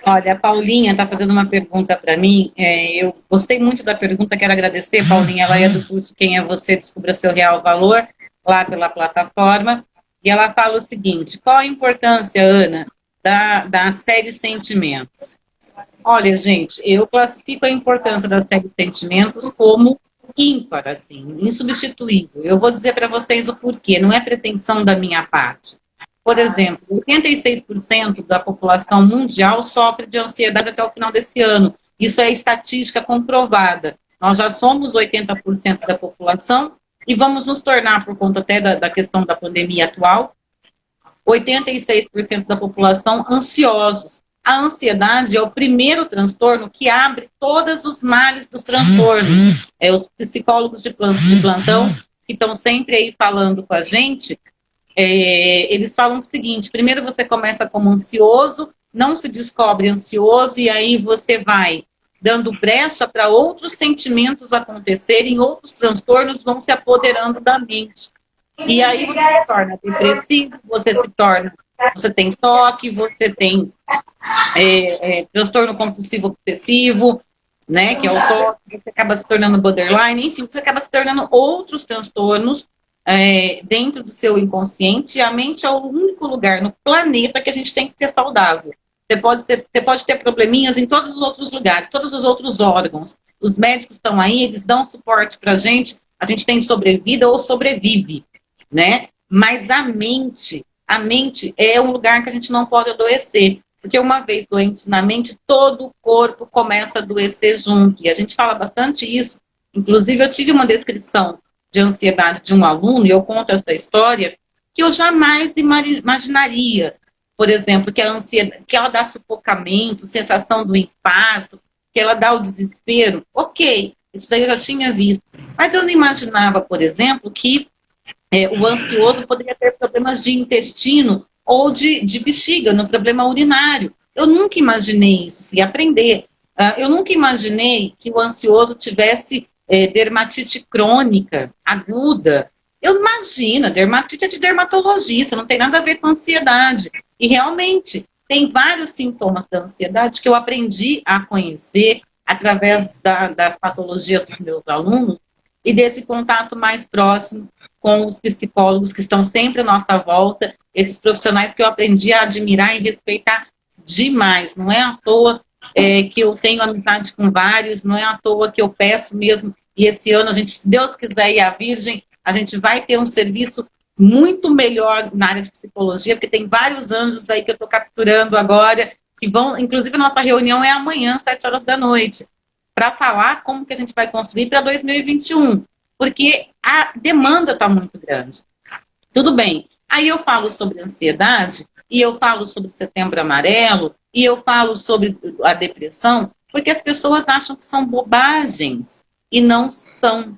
Olha, a Paulinha está fazendo uma pergunta para mim. Eu gostei muito da pergunta, quero agradecer, Paulinha. Ela é do curso Quem é Você? Descubra seu real valor, lá pela plataforma. E ela fala o seguinte: qual a importância, Ana, da série Sentimentos? Olha, gente, eu classifico a importância da série Sentimentos como ímpar, assim, insubstituível. Eu vou dizer para vocês o porquê, não é pretensão da minha parte. Por exemplo, 86% da população mundial sofre de ansiedade até o final desse ano. Isso é estatística comprovada. Nós já somos 80% da população e vamos nos tornar, por conta até da questão da pandemia atual, 86% da população ansiosos. A ansiedade é o primeiro transtorno que abre todos os males dos transtornos. Os psicólogos de plantão, que estão sempre aí falando com a gente, eles falam o seguinte: primeiro você começa como ansioso, não se descobre ansioso, e aí você vai dando brecha para outros sentimentos acontecerem, outros transtornos vão se apoderando da mente. E aí você se torna depressivo, você tem toque, você tem transtorno compulsivo obsessivo, né, que é o toque, você acaba se tornando borderline, enfim, você acaba se tornando outros transtornos dentro do seu inconsciente, e a mente é o único lugar no planeta que a gente tem que ser saudável. Você pode ter probleminhas em todos os outros lugares, todos os outros órgãos. Os médicos estão aí, eles dão suporte pra gente, a gente tem sobrevida ou sobrevive, né? Mas a mente é um lugar que a gente não pode adoecer. Porque uma vez doente na mente, todo o corpo começa a adoecer junto. E a gente fala bastante isso. Inclusive, eu tive uma descrição de ansiedade de um aluno, e eu conto essa história, que eu jamais imaginaria. Por exemplo, que a ansiedade, que ela dá sufocamento, sensação do infarto, que ela dá o desespero. Ok, isso daí eu já tinha visto. Mas eu não imaginava, por exemplo, que o ansioso poderia ter problemas de intestino ou de bexiga, no problema urinário. Eu nunca imaginei isso, fui aprender. Eu nunca imaginei que o ansioso tivesse dermatite crônica, aguda. Eu imagino, dermatite é de dermatologista, não tem nada a ver com ansiedade. E realmente, tem vários sintomas da ansiedade que eu aprendi a conhecer através das patologias dos meus alunos e desse contato mais próximo com os psicólogos que estão sempre à nossa volta, esses profissionais que eu aprendi a admirar e respeitar demais. Não é à toa que eu tenho amizade com vários, não é à toa que eu peço mesmo, e esse ano, se Deus quiser, e a Virgem, a gente vai ter um serviço muito melhor na área de psicologia, porque tem vários anjos aí que eu estou capturando agora, que vão, inclusive a nossa reunião é amanhã, 7 horas da noite, para falar como que a gente vai construir para 2021, porque a demanda está muito grande. Tudo bem, aí eu falo sobre ansiedade, e eu falo sobre Setembro Amarelo, e eu falo sobre a depressão, porque as pessoas acham que são bobagens, e não são.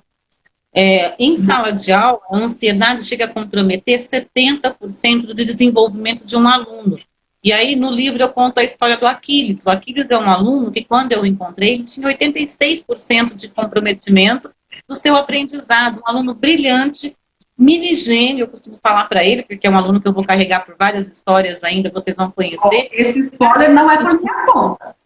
Em sala de aula, a ansiedade chega a comprometer 70% do desenvolvimento de um aluno. E aí, no livro, eu conto a história do Aquiles. O Aquiles é um aluno que, quando eu encontrei, ele tinha 86% de comprometimento do seu aprendizado. Um aluno brilhante, mini gênio, eu costumo falar para ele, porque é um aluno que eu vou carregar por várias histórias ainda, vocês vão conhecer. Esse spoiler não é por minha conta.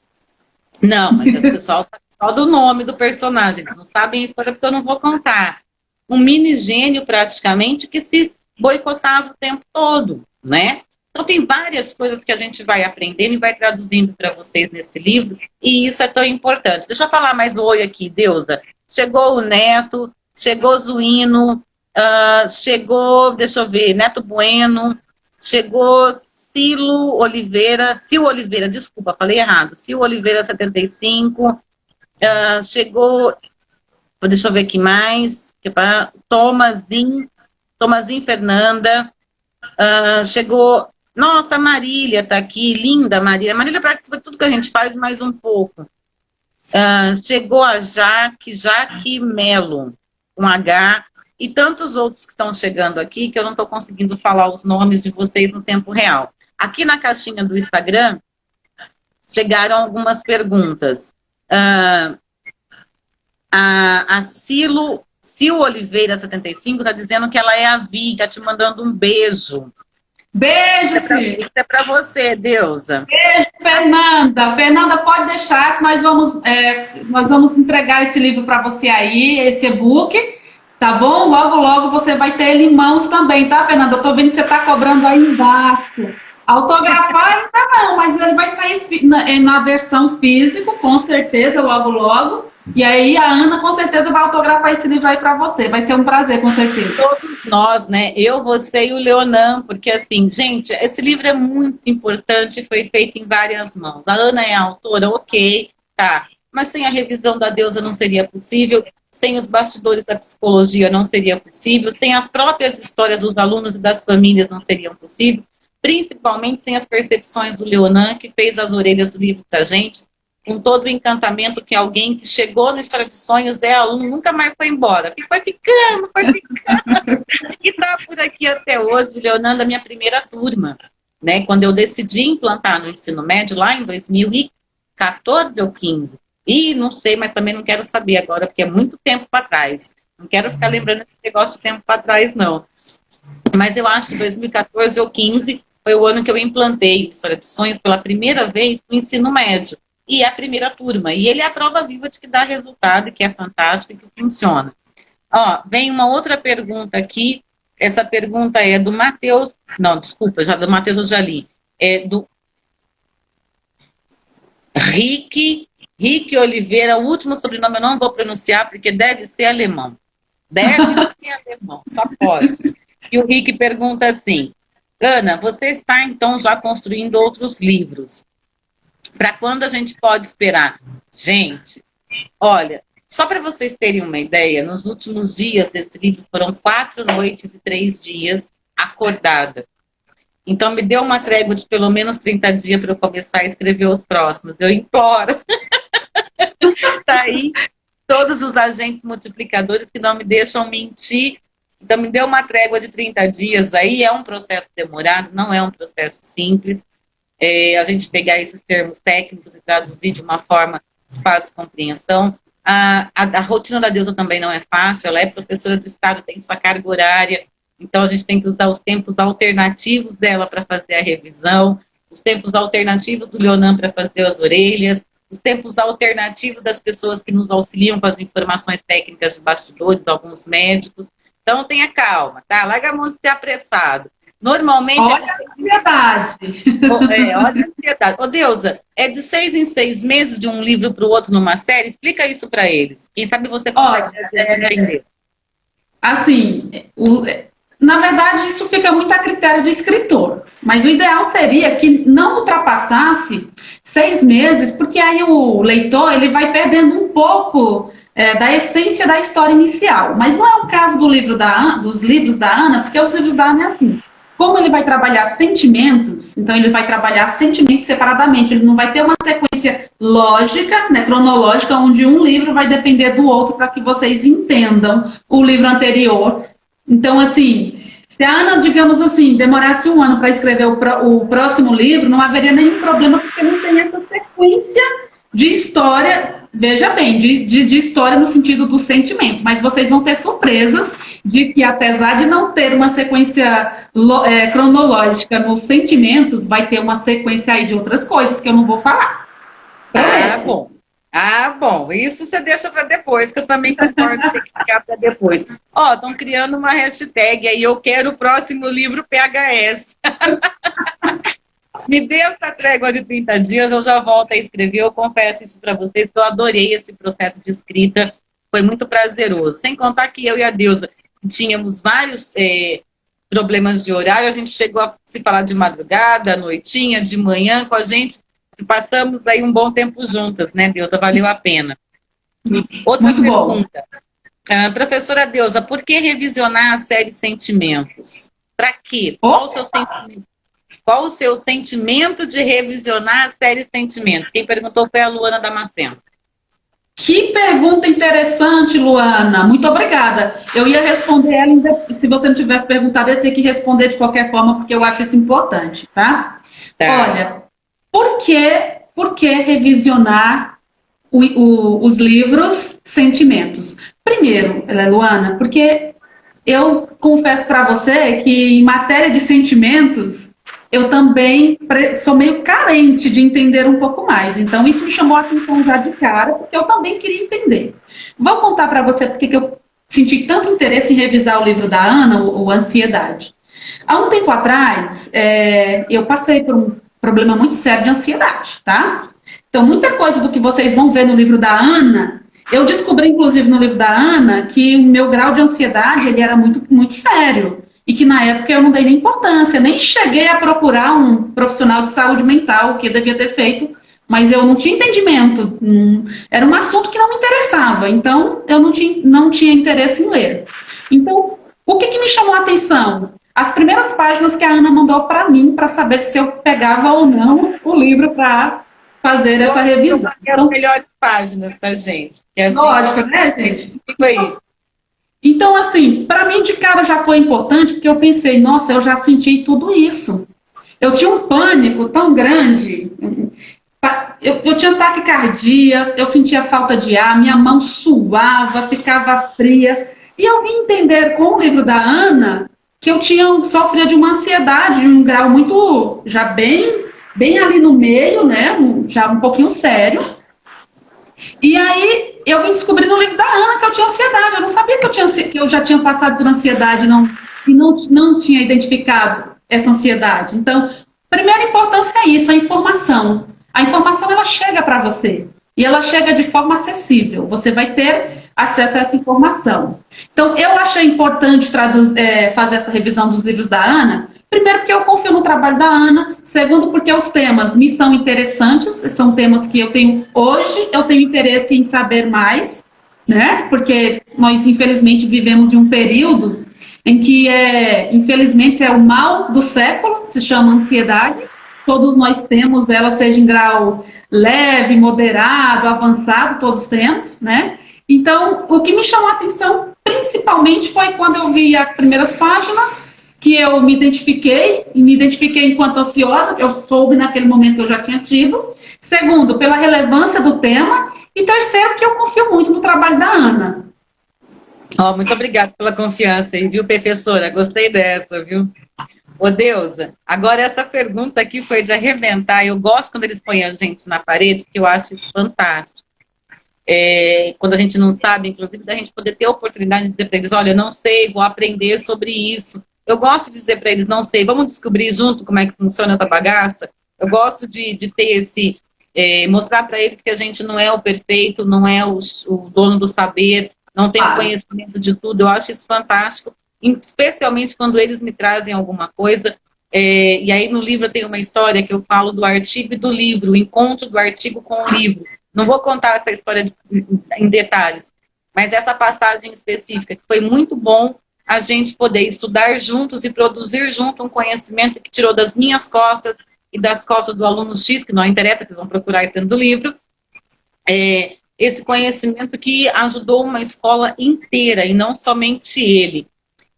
Não, mas o pessoal tá só do nome do personagem, eles não sabem a história porque eu não vou contar. Um mini gênio, praticamente, que se boicotava o tempo todo, né? Então tem várias coisas que a gente vai aprendendo e vai traduzindo para vocês nesse livro, e isso é tão importante. Deixa eu falar mais do oi aqui, Deusa. Chegou o Neto, chegou o Zuíno, chegou, deixa eu ver, Neto Bueno, chegou Sil Oliveira, desculpa, falei errado, Sil Oliveira 75, chegou, deixa eu ver aqui mais, Tomazinho Fernanda, chegou, nossa, a Marília tá aqui, linda Marília. Marília participa de tudo que a gente faz, mais um pouco. Chegou a Jaque Melo, com H, e tantos outros que estão chegando aqui, que eu não estou conseguindo falar os nomes de vocês no tempo real. Aqui na caixinha do Instagram, chegaram algumas perguntas. A Sil Oliveira 75 está dizendo que ela é a Vi, está te mandando um beijo. Beijo, Sil. Isso é para você, Deusa. Beijo, Fernanda. Fernanda, pode deixar que nós vamos entregar esse livro para você aí, esse e-book, tá bom? Logo, logo você vai ter ele em mãos também, tá, Fernanda? Eu tô vendo que você tá cobrando aí embaixo. Autografar ainda não, mas ele vai sair na versão físico, com certeza, logo, logo. E aí a Ana, com certeza, vai autografar esse livro aí para você. Vai ser um prazer, com certeza. Todos nós, né? Eu, você e o Leonan, porque assim, gente, esse livro é muito importante, foi feito em várias mãos. A Ana é a autora, ok, tá. Mas sem a revisão da Deusa não seria possível, sem os bastidores da psicologia não seria possível, sem as próprias histórias dos alunos e das famílias não seriam possível. principalmente sem as percepções do Leonan, que fez as orelhas do livro pra gente, com todo o encantamento que alguém que chegou na História de Sonhos, é aluno, nunca mais foi embora. Foi ficando, e está por aqui até hoje, o Leonan da minha primeira turma, né? Quando eu decidi implantar no ensino médio, lá em 2014 ou 15. E não sei, mas também não quero saber agora, porque é muito tempo para trás. Não quero ficar lembrando esse negócio de tempo para trás, não. Mas eu acho que 2014 ou 15 foi o ano que eu implantei História de Sonhos pela primeira vez no ensino médio. E é a primeira turma. E ele é a prova viva de que dá resultado, que é fantástico e que funciona. Ó, vem uma outra pergunta aqui. Essa pergunta é do Matheus. Não, desculpa, já do Matheus eu já li. É do Rick Oliveira. O último sobrenome eu não vou pronunciar, porque deve ser alemão. Deve ser alemão, só pode. E o Rick pergunta assim: Ana, você está então já construindo outros livros? Para quando a gente pode esperar? Gente, olha, só para vocês terem uma ideia, nos últimos dias desse livro foram 4 noites e 3 dias acordada. Então me deu uma trégua de pelo menos 30 dias para eu começar a escrever os próximos. Eu imploro. Tá aí todos os agentes multiplicadores que não me deixam mentir. Então me deu uma trégua de 30 dias aí. É um processo demorado, não é um processo simples. A gente pegar esses termos técnicos e traduzir de uma forma de fácil compreensão. A rotina da Deusa também não é fácil, ela é professora do Estado, tem sua carga horária, então a gente tem que usar os tempos alternativos dela para fazer a revisão, os tempos alternativos do Leonan para fazer as orelhas, os tempos alternativos das pessoas que nos auxiliam com as informações técnicas de bastidores, alguns médicos. Então tenha calma, tá? Larga a mão de ser apressado. Normalmente... Olha a ansiedade. Olha a ansiedade. Ô, Deusa, é de 6 em 6 meses de um livro para o outro numa série? Explica isso para eles. Quem sabe você consegue entender. Assim, na verdade, isso fica muito a critério do escritor. Mas o ideal seria que não ultrapassasse 6 meses, porque aí o leitor ele vai perdendo um pouco da essência da história inicial. Mas não é o caso dos livros da Ana, porque os livros da Ana é assim. Como ele vai trabalhar sentimentos, então ele vai trabalhar sentimentos separadamente, ele não vai ter uma sequência lógica, né, cronológica, onde um livro vai depender do outro para que vocês entendam o livro anterior. Então, assim, se a Ana, digamos assim, demorasse 1 ano para escrever o próximo livro, não haveria nenhum problema, porque não tem essa sequência de história, veja bem, de história no sentido do sentimento, mas vocês vão ter surpresas de que, apesar de não ter uma sequência cronológica nos sentimentos, vai ter uma sequência aí de outras coisas que eu não vou falar. Bom, isso você deixa para depois, que eu também concordo que tem que ficar para depois. Ó, estão criando uma hashtag aí, eu quero o próximo livro PHS. Me dê essa trégua de 30 dias, eu já volto a escrever. Eu confesso isso para vocês, que eu adorei esse processo de escrita. Foi muito prazeroso. Sem contar que eu e a Deusa tínhamos vários problemas de horário. A gente chegou a se falar de madrugada, noitinha, de manhã com a gente. Passamos aí um bom tempo juntas, né, Deusa? Valeu a pena. Outra muito pergunta. Professora Deusa, por que revisionar a série Sentimentos? Para quê? Qual o seu sentimento de revisionar a série Sentimentos? Quem perguntou foi a Luana Damasceno. Que pergunta interessante, Luana. Muito obrigada. Eu ia responder ela, se você não tivesse perguntado, eu ia ter que responder de qualquer forma, porque eu acho isso importante, tá? Olha, por que revisionar os livros Sentimentos? Primeiro, Luana, porque eu confesso para você que em matéria de sentimentos, eu também sou meio carente de entender um pouco mais. Então, isso me chamou a atenção já de cara, porque eu também queria entender. Vou contar para você porque que eu senti tanto interesse em revisar o livro da Ana, o Ansiedade. Há um tempo atrás, eu passei por um problema muito sério de ansiedade, tá? Então, muita coisa do que vocês vão ver no livro da Ana, eu descobri, inclusive, no livro da Ana, que o meu grau de ansiedade ele era muito, muito sério. E que na época eu não dei nem importância, nem cheguei a procurar um profissional de saúde mental, que eu devia ter feito, mas eu não tinha entendimento. Era um assunto que não me interessava, então eu não tinha interesse em ler. Então, o que me chamou a atenção? as primeiras páginas que a Ana mandou para mim, para saber se eu pegava ou não o livro para fazer essa revisão. Então, as melhores páginas, tá, gente? Que assim, lógico, né, gente? Isso aí. Então, assim, para mim de cara já foi importante, porque eu pensei, nossa, eu já senti tudo isso. Eu tinha um pânico tão grande, eu tinha taquicardia, eu sentia falta de ar, minha mão suava, ficava fria. E eu vim entender com o livro da Ana que eu sofria de uma ansiedade, de um grau muito, já bem ali no meio, né, já um pouquinho sério. E aí eu vim descobrir no livro da Ana que eu tinha ansiedade. Eu não sabia que eu já tinha passado por ansiedade e não tinha identificado essa ansiedade. Então, primeira importância é isso, a informação. A informação ela chega para você e ela chega de forma acessível. Você vai ter acesso a essa informação. Então, eu achei importante fazer essa revisão dos livros da Ana. Primeiro, porque eu confio no trabalho da Ana. Segundo, porque os temas me são interessantes. São temas que eu tenho interesse em saber mais, né? Porque nós, infelizmente, vivemos em um período em que, infelizmente, é o mal do século, se chama ansiedade. Todos nós temos ela, seja em grau leve, moderado, avançado, todos temos, né? Então, o que me chamou a atenção, principalmente, foi quando eu vi as primeiras páginas, que eu me identifiquei enquanto ansiosa, eu soube naquele momento que eu já tinha tido. Segundo, pela relevância do tema. E terceiro, que eu confio muito no trabalho da Ana. Muito obrigada pela confiança aí, viu, professora? Gostei dessa, viu? Ô, Deusa, agora essa pergunta aqui foi de arrebentar. Eu gosto quando eles põem a gente na parede, porque eu acho isso fantástico. Quando a gente não sabe, inclusive, da gente poder ter a oportunidade de dizer para eles, olha, eu não sei, vou aprender sobre isso. Eu gosto de dizer para eles, não sei, vamos descobrir junto como é que funciona essa bagaça. Eu gosto de ter mostrar para eles que a gente não é o perfeito, não é o dono do saber, não tem conhecimento de tudo. Eu acho isso fantástico, especialmente quando eles me trazem alguma coisa. E aí no livro tem uma história que eu falo do artigo e do livro, o encontro do artigo com o livro. Não vou contar essa história em detalhes, mas essa passagem específica, que foi muito bom a gente poder estudar juntos e produzir junto um conhecimento que tirou das minhas costas e das costas do aluno X, que não interessa, que eles vão procurar isso dentro do livro, esse conhecimento que ajudou uma escola inteira e não somente ele.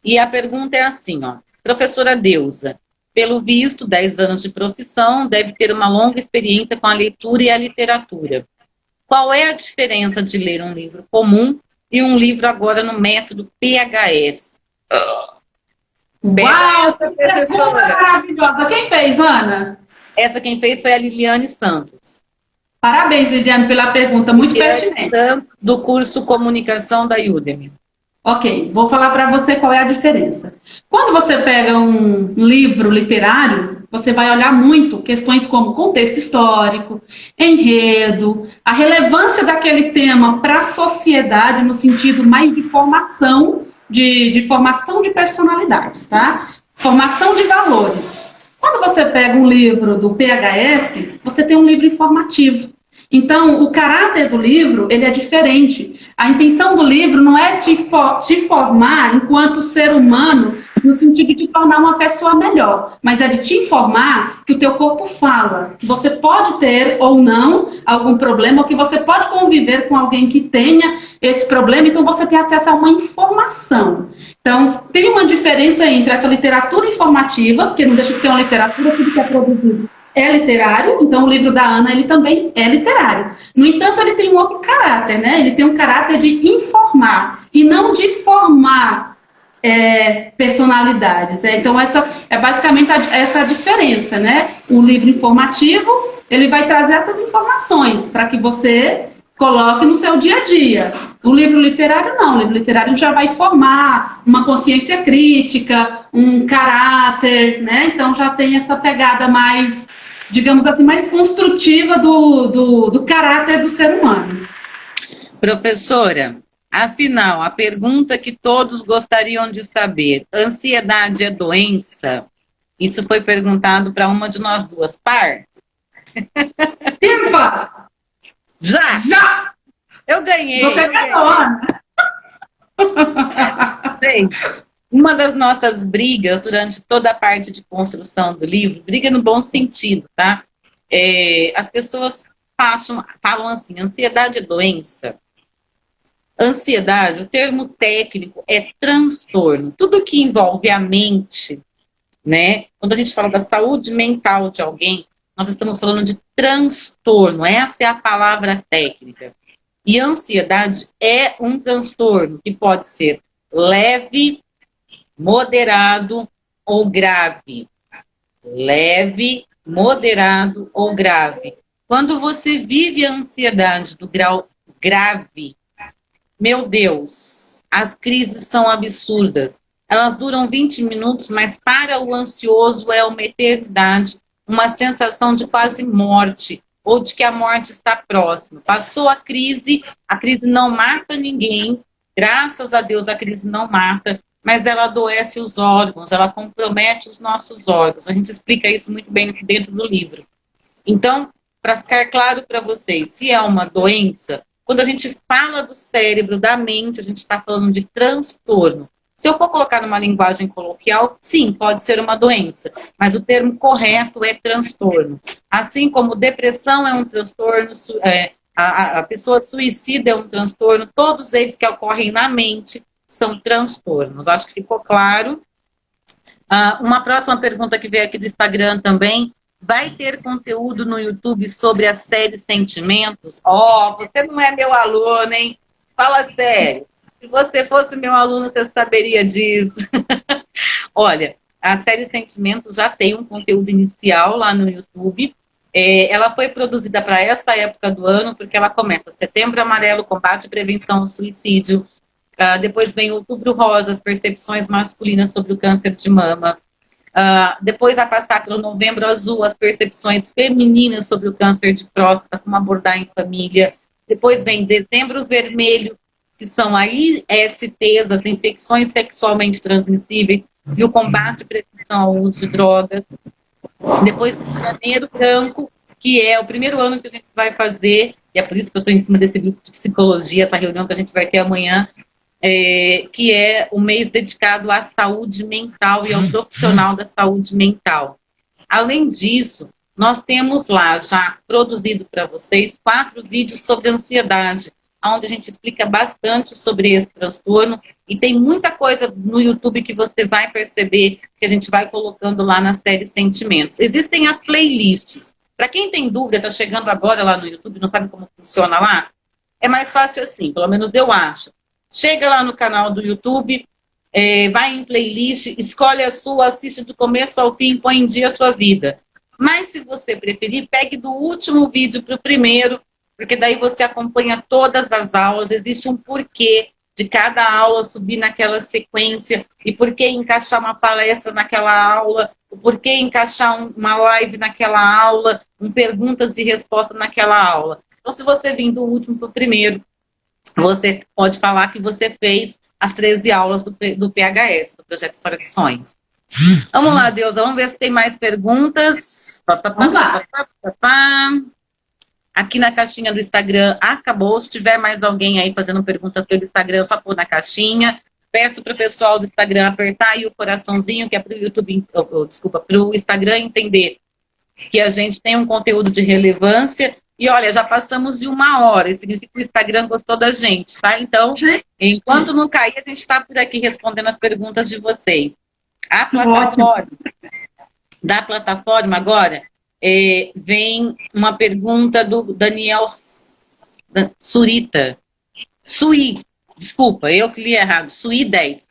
E a pergunta é assim, professora Deusa, pelo visto, 10 anos de profissão, deve ter uma longa experiência com a leitura e a literatura. Qual é a diferença de ler um livro comum e um livro agora no método PHS? Uau, professora maravilhosa. Quem fez, Ana? Essa quem fez foi a Liliane Santos. Parabéns, Liliane, pela pergunta, muito pertinente. Do curso Comunicação da Udemy. Ok, vou falar para você qual é a diferença. Quando você pega um livro literário, você vai olhar muito questões como contexto histórico, enredo, a relevância daquele tema para a sociedade no sentido mais de formação, de formação de personalidades, tá? Formação de valores. Quando você pega um livro do PHS, você tem um livro informativo. Então, o caráter do livro, ele é diferente. A intenção do livro não é te formar enquanto ser humano, no sentido de te tornar uma pessoa melhor, mas é de te informar que o teu corpo fala, que você pode ter ou não algum problema, ou que você pode conviver com alguém que tenha esse problema, então você tem acesso a uma informação. Então, tem uma diferença entre essa literatura informativa, porque não deixa de ser uma literatura, tudo que é produzido é literário, então o livro da Ana, ele também é literário. No entanto, ele tem um outro caráter, né? Ele tem um caráter de informar e não de formar personalidades. Então, essa é basicamente essa diferença, né? O livro informativo, ele vai trazer essas informações para que você coloque no seu dia a dia. O livro literário, não. O livro literário já vai formar uma consciência crítica, um caráter, né? Então, já tem essa pegada mais, digamos assim, mais construtiva do caráter do ser humano. Professora, afinal, a pergunta que todos gostariam de saber, ansiedade é doença? Isso foi perguntado para uma de nós duas. Par? Pipa! Já! Eu ganhei. Você ganhou, Ana. Gente, Uma das nossas brigas durante toda a parte de construção do livro, briga no bom sentido, tá? As pessoas falam assim, ansiedade é doença. Ansiedade, o termo técnico é transtorno. Tudo que envolve a mente, né? Quando a gente fala da saúde mental de alguém, nós estamos falando de transtorno. Essa é a palavra técnica. E a ansiedade é um transtorno que pode ser leve, moderado ou grave. Leve, moderado ou grave. Quando você vive a ansiedade do grau grave, meu Deus, as crises são absurdas. Elas duram 20 minutos, mas para o ansioso é uma eternidade, uma sensação de quase morte, ou de que a morte está próxima. Passou a crise não mata ninguém, graças a Deus a crise não mata, mas ela adoece os órgãos, ela compromete os nossos órgãos. A gente explica isso muito bem dentro do livro. Então, para ficar claro para vocês, se é uma doença, quando a gente fala do cérebro, da mente, a gente está falando de transtorno. Se eu for colocar numa linguagem coloquial, sim, pode ser uma doença, mas o termo correto é transtorno. Assim como depressão é um transtorno, a pessoa suicida é um transtorno, todos eles que ocorrem na mente são transtornos. Acho que ficou claro. Uma próxima pergunta que veio aqui do Instagram também. Vai ter conteúdo no YouTube sobre a série Sentimentos? Você não é meu aluno, hein? Fala sério. Se você fosse meu aluno, você saberia disso. Olha, a série Sentimentos já tem um conteúdo inicial lá no YouTube. Ela foi produzida para essa época do ano, porque ela começa Setembro Amarelo, combate e prevenção ao suicídio. Depois vem Outubro Rosa, as percepções masculinas sobre o câncer de mama. Depois vai passar pelo Novembro Azul, as percepções femininas sobre o câncer de próstata, como abordar em família. Depois vem Dezembro Vermelho, que são as ISTs, as infecções sexualmente transmissíveis, e o combate e prevenção ao uso de drogas. Depois vem Janeiro Branco, que é o primeiro ano que a gente vai fazer, e é por isso que eu estou em cima desse grupo de psicologia, essa reunião que a gente vai ter amanhã, que é o mês dedicado à saúde mental e ao profissional da saúde mental. Além disso, nós temos lá já produzido para vocês 4 vídeos sobre ansiedade, onde a gente explica bastante sobre esse transtorno, e tem muita coisa no YouTube que você vai perceber que a gente vai colocando lá na série Sentimentos. Existem as playlists. Para quem tem dúvida, está chegando agora lá no YouTube, não sabe como funciona lá, é mais fácil assim, pelo menos eu acho. Chega lá no canal do YouTube, vai em playlist, escolhe a sua, assiste do começo ao fim, põe em dia a sua vida. Mas se você preferir, pegue do último vídeo para o primeiro, porque daí você acompanha todas as aulas, existe um porquê de cada aula subir naquela sequência, e por que encaixar uma palestra naquela aula, o porquê encaixar uma live naquela aula, perguntas e respostas naquela aula. Então, se você vir do último para o primeiro, você pode falar que você fez as 13 aulas do PHS, do Projeto História de Sonhos. Vamos lá, Deusa, vamos ver se tem mais perguntas. Vamos lá. Aqui na caixinha do Instagram acabou. Se tiver mais alguém aí fazendo pergunta pelo Instagram, só pôr na caixinha. Peço para o pessoal do Instagram apertar aí o coraçãozinho, que é para o YouTube, para o Instagram entender que a gente tem um conteúdo de relevância. E olha, já passamos de 1 hora, isso significa que o Instagram gostou da gente, tá? Então, enquanto não cair, a gente está por aqui respondendo as perguntas de vocês. A plataforma, da plataforma agora, vem uma pergunta do Daniel Surita. Desculpa, eu que li errado, Sui 10.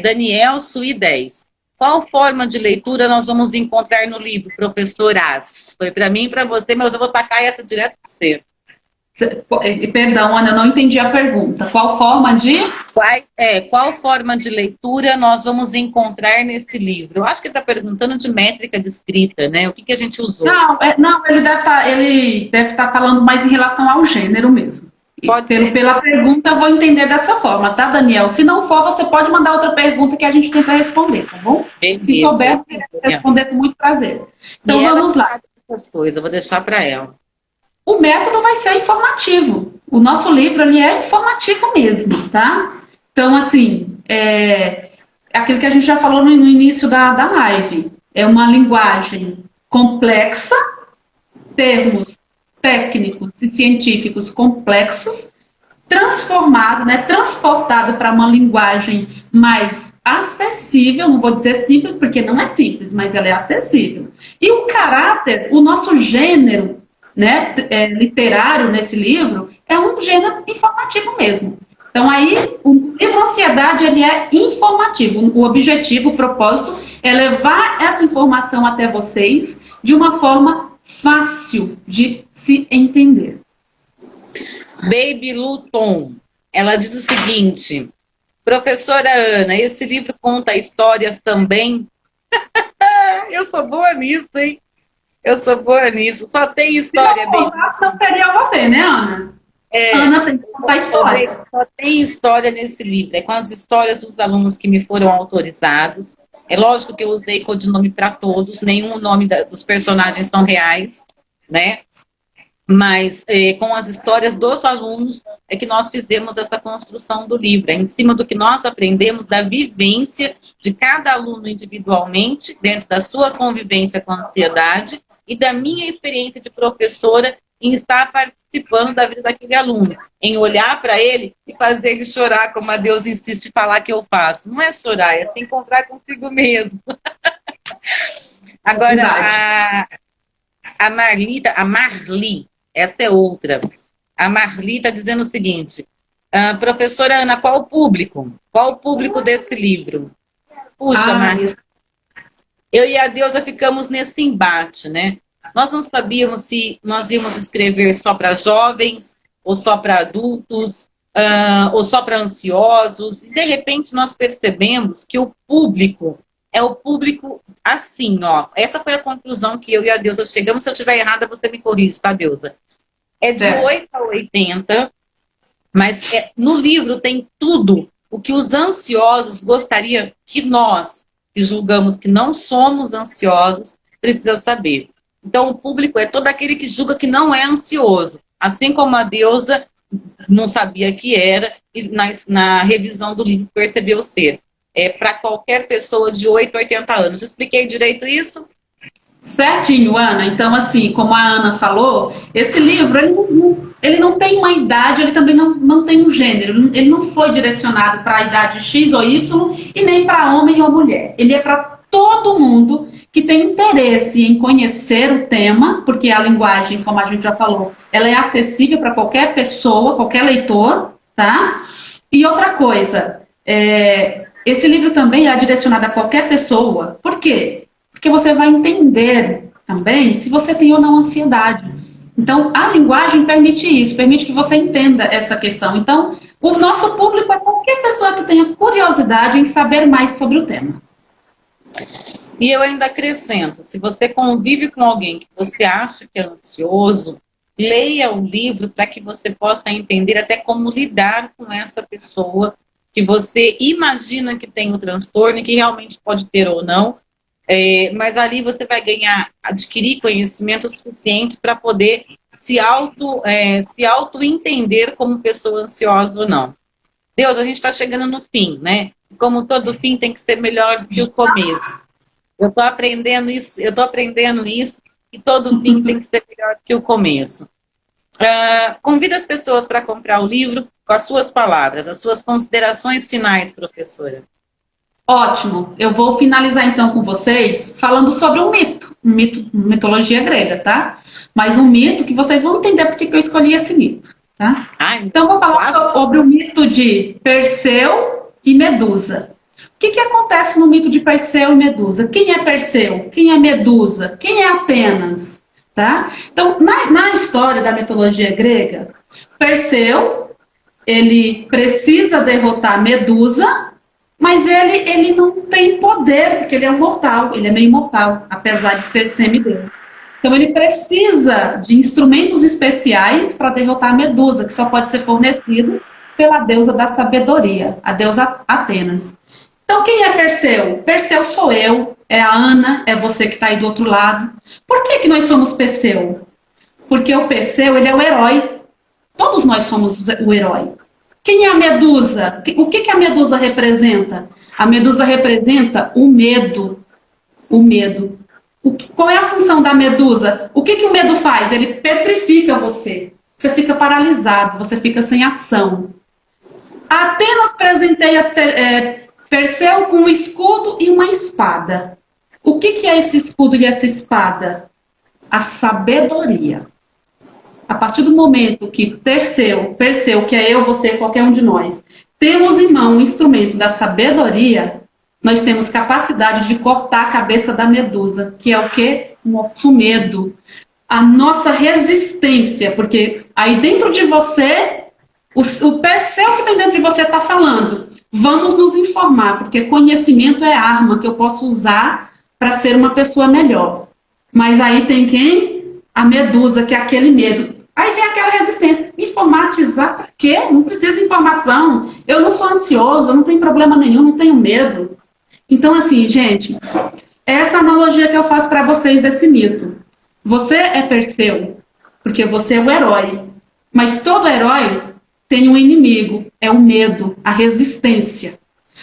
Daniel Sui 10. Qual forma de leitura nós vamos encontrar no livro, professoras? Foi para mim e para você, mas eu vou tacar essa direto para você. Perdão, Ana, eu não entendi a pergunta. Qual forma de... Qual forma de leitura nós vamos encontrar nesse livro? Eu acho que ele está perguntando de métrica de escrita, né? O que a gente usou? Não, ele deve estar falando mais em relação ao gênero mesmo. Pela pergunta, eu vou entender dessa forma, tá, Daniel? Se não for, você pode mandar outra pergunta que a gente tenta responder, tá bom? Beleza. Se souber, eu responder com muito prazer. Então, vamos lá. Essas coisas, eu vou deixar para ela. O método vai ser informativo. O nosso livro, ele é informativo mesmo, tá? Então, assim, aquilo que a gente já falou no início da live. É uma linguagem complexa, termos técnicos e científicos complexos, transformado, né, transportado para uma linguagem mais acessível, não vou dizer simples, porque não é simples, mas ela é acessível. E o caráter, o nosso gênero, né, literário nesse livro, é um gênero informativo mesmo. Então aí, o livro Ansiedade, ele é informativo. O objetivo, o propósito, é levar essa informação até vocês de uma forma fácil de se entender. Baby Luton, ela diz o seguinte: professora Ana, esse livro conta histórias também? Eu sou boa nisso, hein? Eu sou boa nisso. Só tem história, Baby. Não seria você, né, Ana? Ana tem que contar história. Só tem história nesse livro. É com as histórias dos alunos que me foram autorizados. É lógico que eu usei codinome para todos, nenhum nome dos personagens são reais, né? Mas com as histórias dos alunos é que nós fizemos essa construção do livro, é em cima do que nós aprendemos da vivência de cada aluno individualmente, dentro da sua convivência com a ansiedade e da minha experiência de professora em estar participando da vida daquele aluno, em olhar para ele e fazer ele chorar, como a Deus insiste em falar que eu faço. Não é chorar, é se encontrar consigo mesmo. Agora, a Marli, essa é outra. A Marli está dizendo o seguinte: professora Ana, qual o público? Qual o público desse livro? Puxa, Marli, eu e a Deusa ficamos nesse embate, né? Nós não sabíamos se nós íamos escrever só para jovens, ou só para adultos, ou só para ansiosos. E, de repente, nós percebemos que o público é o público assim, ó. Essa foi a conclusão que eu e a Deusa chegamos. Se eu estiver errada, você me corrige, tá, Deusa? É de 8 a 80, mas no livro tem tudo o que os ansiosos gostariam que nós, que julgamos que não somos ansiosos, precisam saber. Então, o público é todo aquele que julga que não é ansioso. Assim como a Deusa não sabia que era, e na revisão do livro percebeu ser. É para qualquer pessoa de 8 a 80 anos. Expliquei direito isso? Certinho, Ana. Então, assim, como a Ana falou, esse livro, ele não tem uma idade, ele também não tem um gênero. Ele não foi direcionado para a idade X ou Y e nem para homem ou mulher. Ele é para todo mundo que tem interesse em conhecer o tema, porque a linguagem, como a gente já falou, ela é acessível para qualquer pessoa, qualquer leitor, tá? E outra coisa, esse livro também é direcionado a qualquer pessoa. Por quê? Porque você vai entender também se você tem ou não ansiedade. Então, a linguagem permite isso, permite que você entenda essa questão. Então, o nosso público é qualquer pessoa que tenha curiosidade em saber mais sobre o tema. E eu ainda acrescento, se você convive com alguém que você acha que é ansioso, leia o livro para que você possa entender até como lidar com essa pessoa que você imagina que tem o transtorno e que realmente pode ter ou não, mas ali você vai adquirir conhecimento suficiente para poder se auto-entender como pessoa ansiosa ou não. Deus, a gente está chegando no fim, né? Como todo fim tem que ser melhor do que o começo. Eu estou aprendendo isso, e todo fim tem que ser melhor do que o começo. Convida as pessoas para comprar o livro com as suas palavras, as suas considerações finais, professora. Ótimo. Eu vou finalizar então com vocês falando sobre um mito, mitologia grega, tá? Mas um mito que vocês vão entender porque que eu escolhi esse mito, tá? Então vou falar sobre o mito de Perseu e Medusa. O que acontece no mito de Perseu e Medusa? Quem é Perseu? Quem é Medusa? Quem é Atenas? Tá? Então, na história da mitologia grega, Perseu, ele precisa derrotar Medusa, mas ele não tem poder, porque ele é um mortal, ele é meio mortal, apesar de ser semideus. Então, ele precisa de instrumentos especiais para derrotar Medusa, que só pode ser fornecido pela deusa da sabedoria, a deusa Atenas. Então, quem é Perseu? Perseu sou eu, é a Ana, é você que está aí do outro lado. Por que nós somos Perseu? Porque o Perseu, ele é o herói. Todos nós somos o herói. Quem é a Medusa? O que a Medusa representa? A medusa representa o medo. O medo. Qual é a função da medusa? O que o medo faz? Ele petrifica você. Você fica paralisado, você fica sem ação. A Atenas presenteia Perseu com um escudo e uma espada. O que é esse escudo e essa espada? A sabedoria. A partir do momento que Perseu, que é eu, você, qualquer um de nós, temos em mão o instrumento da sabedoria, nós temos capacidade de cortar a cabeça da medusa, que é o quê? O nosso medo, a nossa resistência, porque aí dentro de você, o Perseu que tem dentro de você está falando, vamos nos informar, porque conhecimento é arma que eu posso usar para ser uma pessoa melhor. Mas aí tem quem? A medusa, que é aquele medo. Aí vem aquela resistência. Informatizar para quê? Não precisa de informação. Eu não sou ansioso, eu não tenho problema nenhum, não tenho medo. Então, assim, gente, essa analogia que eu faço para vocês desse mito. Você é Perseu, porque você é o herói. Mas todo herói tem um inimigo, é o medo, a resistência.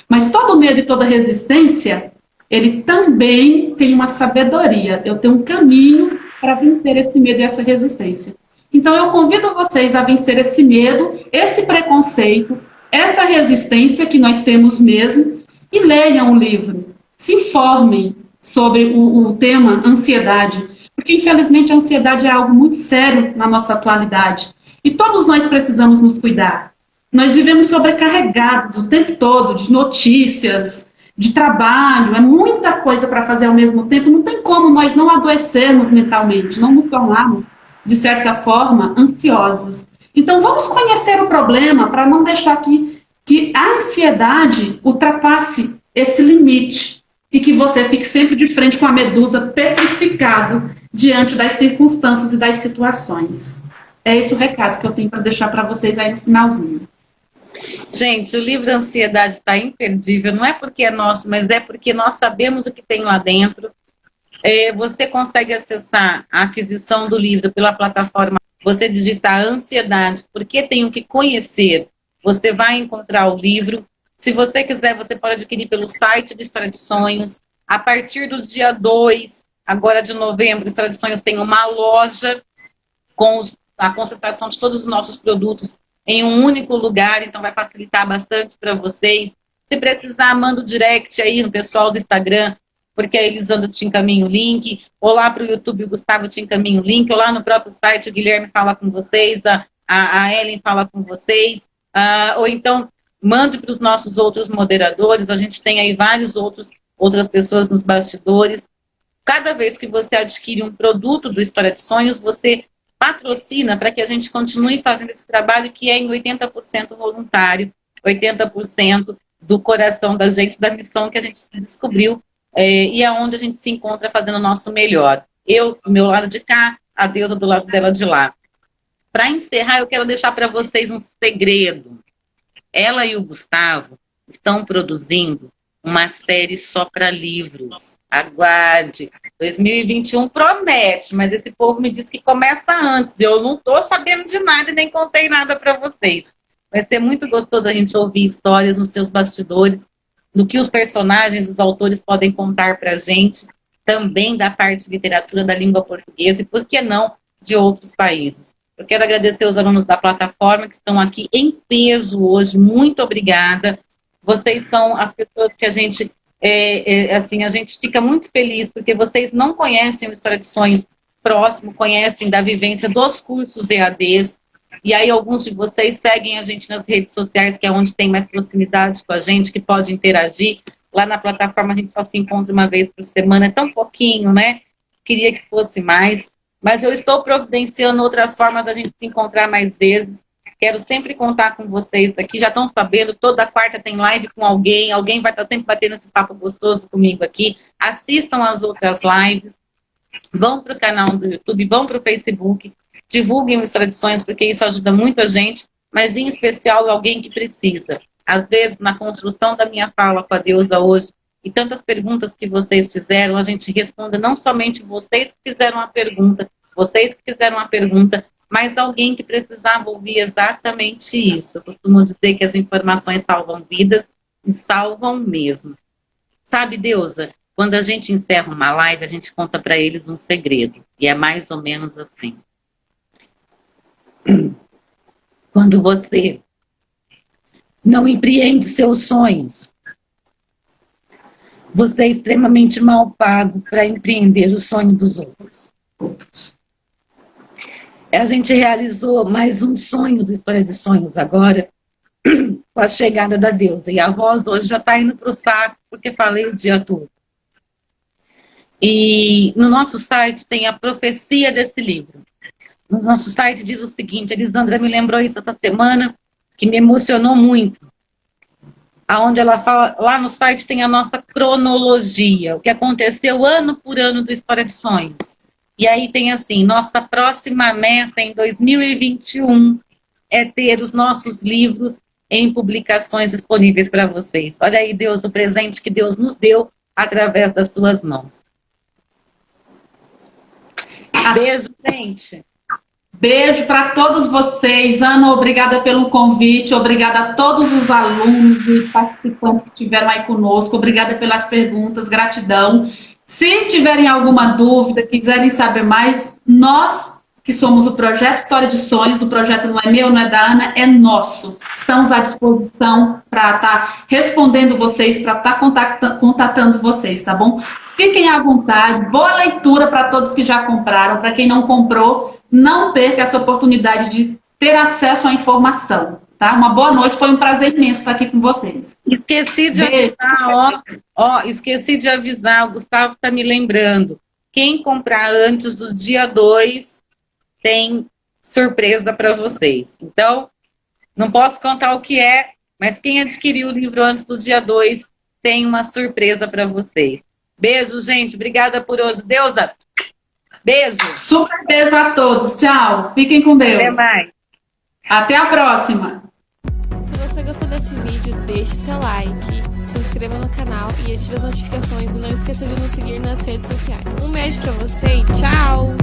Mas todo medo e toda resistência, ele também tem uma sabedoria. Eu tenho um caminho para vencer esse medo e essa resistência. Então, eu convido vocês a vencer esse medo, esse preconceito, essa resistência que nós temos mesmo, e leiam o livro. Se informem sobre o tema ansiedade, porque, infelizmente, a ansiedade é algo muito sério na nossa atualidade. E todos nós precisamos nos cuidar. Nós vivemos sobrecarregados o tempo todo de notícias, de trabalho, é muita coisa para fazer ao mesmo tempo. Não tem como nós não adoecermos mentalmente, não nos tornarmos, de certa forma, ansiosos. Então, vamos conhecer o problema para não deixar que a ansiedade ultrapasse esse limite e que você fique sempre de frente com a medusa petrificado diante das circunstâncias e das situações. É esse o recado que eu tenho para deixar para vocês aí no finalzinho. Gente, o livro Ansiedade está imperdível, não é porque é nosso, mas é porque nós sabemos o que tem lá dentro. Você consegue acessar a aquisição do livro pela plataforma, você digitar Ansiedade, porque tenho que conhecer, você vai encontrar o livro. Se você quiser, você pode adquirir pelo site do História de Sonhos. A partir do dia 2, agora de novembro, o História de Sonhos tem uma loja com a concentração de todos os nossos produtos em um único lugar, então vai facilitar bastante para vocês. Se precisar, manda o direct aí no pessoal do Instagram, porque a Elisandra te encaminha o link, ou lá para o YouTube o Gustavo te encaminha o link, ou lá no próprio site o Guilherme fala com vocês, a Ellen fala com vocês, ou então mande para os nossos outros moderadores, a gente tem aí outras pessoas nos bastidores. Cada vez que você adquire um produto do História de Sonhos, você patrocina para que a gente continue fazendo esse trabalho que é em 80% voluntário, 80% do coração da gente, da missão que a gente descobriu, e é onde a gente se encontra fazendo o nosso melhor. Eu, do meu lado de cá, a Deusa do lado dela de lá. Para encerrar, eu quero deixar para vocês um segredo. Ela e o Gustavo estão produzindo uma série só para livros. Aguarde. 2021 promete, mas esse povo me disse que começa antes. Eu não estou sabendo de nada e nem contei nada para vocês. Vai ser muito gostoso a gente ouvir histórias nos seus bastidores, do que os personagens, os autores podem contar para a gente, também da parte de literatura da língua portuguesa e, por que não, de outros países. Eu quero agradecer os alunos da plataforma que estão aqui em peso hoje. Muito obrigada. Vocês são as pessoas que a gente fica muito feliz, porque vocês não conhecem o História de Sonhos próximo, conhecem da vivência dos cursos EADs, e aí alguns de vocês seguem a gente nas redes sociais, que é onde tem mais proximidade com a gente, que pode interagir. Lá na plataforma a gente só se encontra uma vez por semana, é tão pouquinho, né? Queria que fosse mais, mas eu estou providenciando outras formas da gente se encontrar mais vezes. Quero sempre contar com vocês aqui, já estão sabendo, toda quarta tem live com alguém vai estar sempre batendo esse papo gostoso comigo aqui. Assistam as outras lives, vão para o canal do YouTube, vão para o Facebook, divulguem o História de Sonhos, porque isso ajuda muito a gente, mas em especial alguém que precisa. Às vezes, na construção da minha fala com a Deusa hoje, e tantas perguntas que vocês fizeram, a gente responda não somente vocês que fizeram a pergunta, mas alguém que precisava ouvir exatamente isso. Eu costumo dizer que as informações salvam vidas, e salvam mesmo. Sabe, Deusa, quando a gente encerra uma live, a gente conta para eles um segredo. E é mais ou menos assim. Quando você não empreende seus sonhos, você é extremamente mal pago para empreender o sonho dos outros. A gente realizou mais um sonho do História de Sonhos agora, com a chegada da Deusa. E a voz hoje já está indo para o saco, porque falei o dia todo. E no nosso site tem a profecia desse livro. No nosso site diz o seguinte, Elisandra me lembrou isso essa semana, que me emocionou muito. Aonde ela fala, lá no site tem a nossa cronologia, o que aconteceu ano por ano do História de Sonhos. E aí tem assim, nossa próxima meta em 2021 é ter os nossos livros em publicações disponíveis para vocês. Olha aí, Deus, o presente que Deus nos deu através das suas mãos. Beijo, gente. Beijo para todos vocês. Ana, obrigada pelo convite. Obrigada a todos os alunos e participantes que tiveram aí conosco. Obrigada pelas perguntas. Gratidão. Se tiverem alguma dúvida, quiserem saber mais, nós que somos o Projeto História de Sonhos, o projeto não é meu, não é da Ana, é nosso. Estamos à disposição para estar respondendo vocês, para estar contatando vocês, tá bom? Fiquem à vontade, boa leitura para todos que já compraram, para quem não comprou, não perca essa oportunidade de ter acesso à informação, tá? Uma boa noite, foi um prazer imenso estar aqui com vocês. Esqueci de avisar, esqueci de avisar, o Gustavo está me lembrando. Quem comprar antes do dia 2 tem surpresa para vocês. Então, não posso contar o que é, mas quem adquiriu o livro antes do dia 2 tem uma surpresa para vocês. Beijo, gente. Obrigada por hoje. Deusa, beijo. Super beijo a todos. Tchau. Fiquem com Deus. Até mais. Até a próxima. Se você gostou desse vídeo, deixe seu like, se inscreva no canal e ative as notificações. E não esqueça de nos seguir nas redes sociais. Um beijo pra você e tchau!